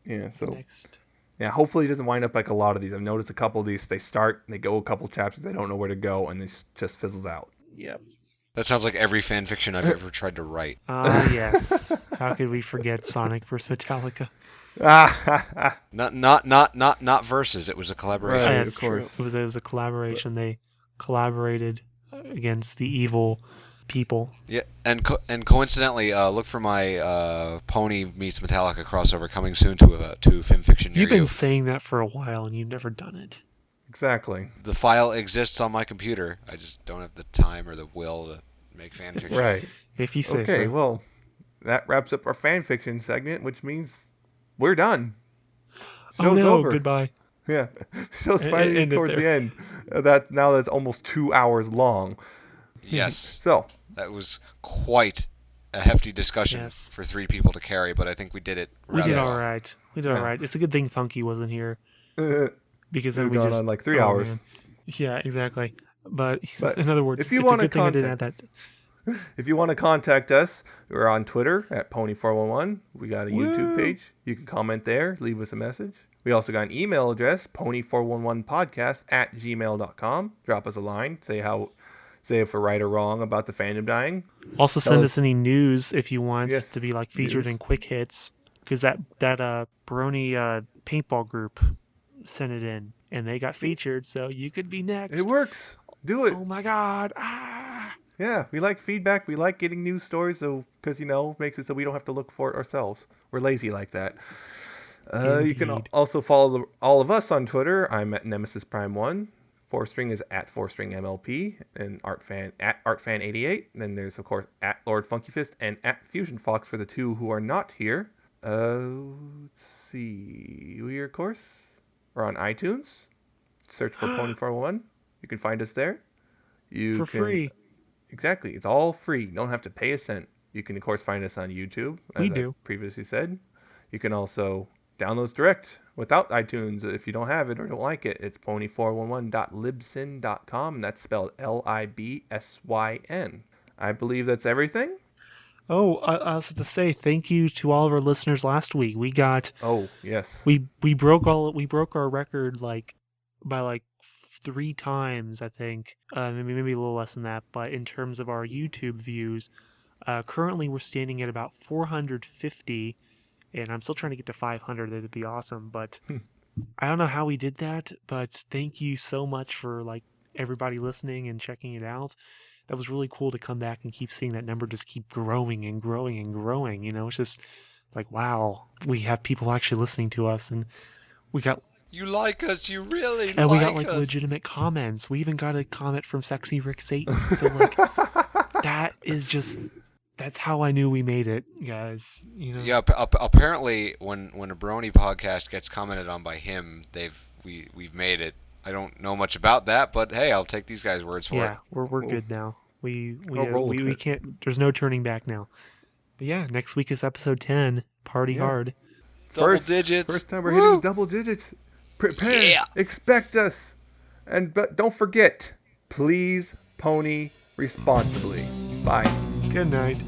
S1: Yeah, so
S2: Next.
S1: yeah, hopefully it doesn't wind up like a lot of these. I've noticed a couple of these, they start, they go a couple chapters, they don't know where to go, and this just fizzles out.
S2: Yep.
S3: That sounds like every fan fiction I've ever tried to write.
S2: Ah, yes. How could we forget Sonic vs. Metallica?
S3: Not versus. It was a collaboration.
S1: Right.
S2: Oh, yeah,
S1: of
S2: it's true.
S1: course.
S2: It was a collaboration. They collaborated against the evil people.
S3: Yeah, and coincidentally, look for my Pony meets Metallica crossover coming soon to fanfiction near
S2: You've been
S3: you.
S2: saying that for a while, and you've never done it.
S1: Exactly.
S3: The file exists on my computer. I just don't have the time or the will to make fanfiction.
S1: Right.
S2: If you say
S1: Okay,
S2: so.
S1: well, that wraps up our fan fiction segment, which means we're done.
S2: Oh
S1: Show's
S2: no!
S1: over.
S2: Goodbye.
S1: Yeah, show's
S2: And-
S1: finally
S2: end it
S1: towards
S2: there.
S1: the end. That's almost 2 hours long.
S3: Yes,
S1: So
S3: that was quite a hefty discussion
S2: Yes.
S3: for 3 people to carry, but I think we did it.
S2: We did
S3: rather
S2: all
S3: well.
S2: right. We did
S1: Yeah.
S2: all right. It's a good thing Funky wasn't here because then
S1: we've
S2: we
S1: gone
S2: just
S1: on like 3
S2: oh,
S1: hours.
S2: man. Yeah, exactly. But,
S1: But
S2: in other words,
S1: if you
S2: it's a
S1: wanna
S2: good thing I didn't add that.
S1: If you want to contact us, we're on Twitter at Pony411. We got a YouTube
S2: Woo!
S1: page. You can comment there, leave us a message. We also got an email address, pony411podcast@gmail.com. Drop us a line. Say if we're right or wrong about the fandom dying.
S2: Also,
S1: Tell
S2: send
S1: us-
S2: us any news if you want
S1: Yes,
S2: to be like featured
S1: news.
S2: in quick hits, because that Brony paintball group sent it in and they got featured, so you could be next.
S1: It works. Do it.
S2: Oh my god! Ah!
S1: Yeah, we like feedback. We like getting news stories, so because makes it so we don't have to look for it ourselves. We're lazy like that. You can
S2: Indeed.
S1: also follow all of us on Twitter. I'm at Nemesis Prime 1. 4string is at 4string MLP and Artfan at Artfan88. Then there's of course at LordFunkyFist and at FusionFox for the 2 who are not here. Let's see. We of course are on iTunes. Search for Pony401. You can find us there. You
S2: For
S1: can-
S2: free.
S1: Exactly. It's all free. You don't have to pay a cent. You can, of course, find us on YouTube, as
S2: We
S1: I
S2: do.
S1: previously said. You can also download us direct without iTunes. If you don't have it or don't like it, it's pony411.libsyn.com, and that's spelled LIBSYN. I believe that's everything.
S2: Oh, I also have to say thank you to all of our listeners last week. We got
S1: Oh, yes.
S2: we broke our record by 3 times, I think. Maybe a little less than that, but in terms of our YouTube views, currently we're standing at about 450, and I'm still trying to get to 500. That'd be awesome, but I don't know how we did that, but thank you so much for everybody listening and checking it out. That was really cool to come back and keep seeing that number just keep growing and growing and growing. It's just like, wow, we have people actually listening to us, and we got
S3: You like us, you really
S2: and we got
S3: us.
S2: legitimate comments. We even got a comment from Sexy Rick Satan. So that's how I knew we made it, guys.
S3: Yeah, apparently when a Brony podcast gets commented on by him, we've made it. I don't know much about that, but hey, I'll take these guys' words for
S2: Yeah,
S3: it.
S2: we're good now. We
S1: I'll roll with
S2: we
S1: it.
S2: can't. There's no turning back now. But yeah, next week is episode 10. Party hard.
S3: Double digits.
S1: First time we're hitting the double digits. Prepare.
S3: Yeah.
S1: Expect us. But don't forget, please pony responsibly. Bye.
S2: Good night.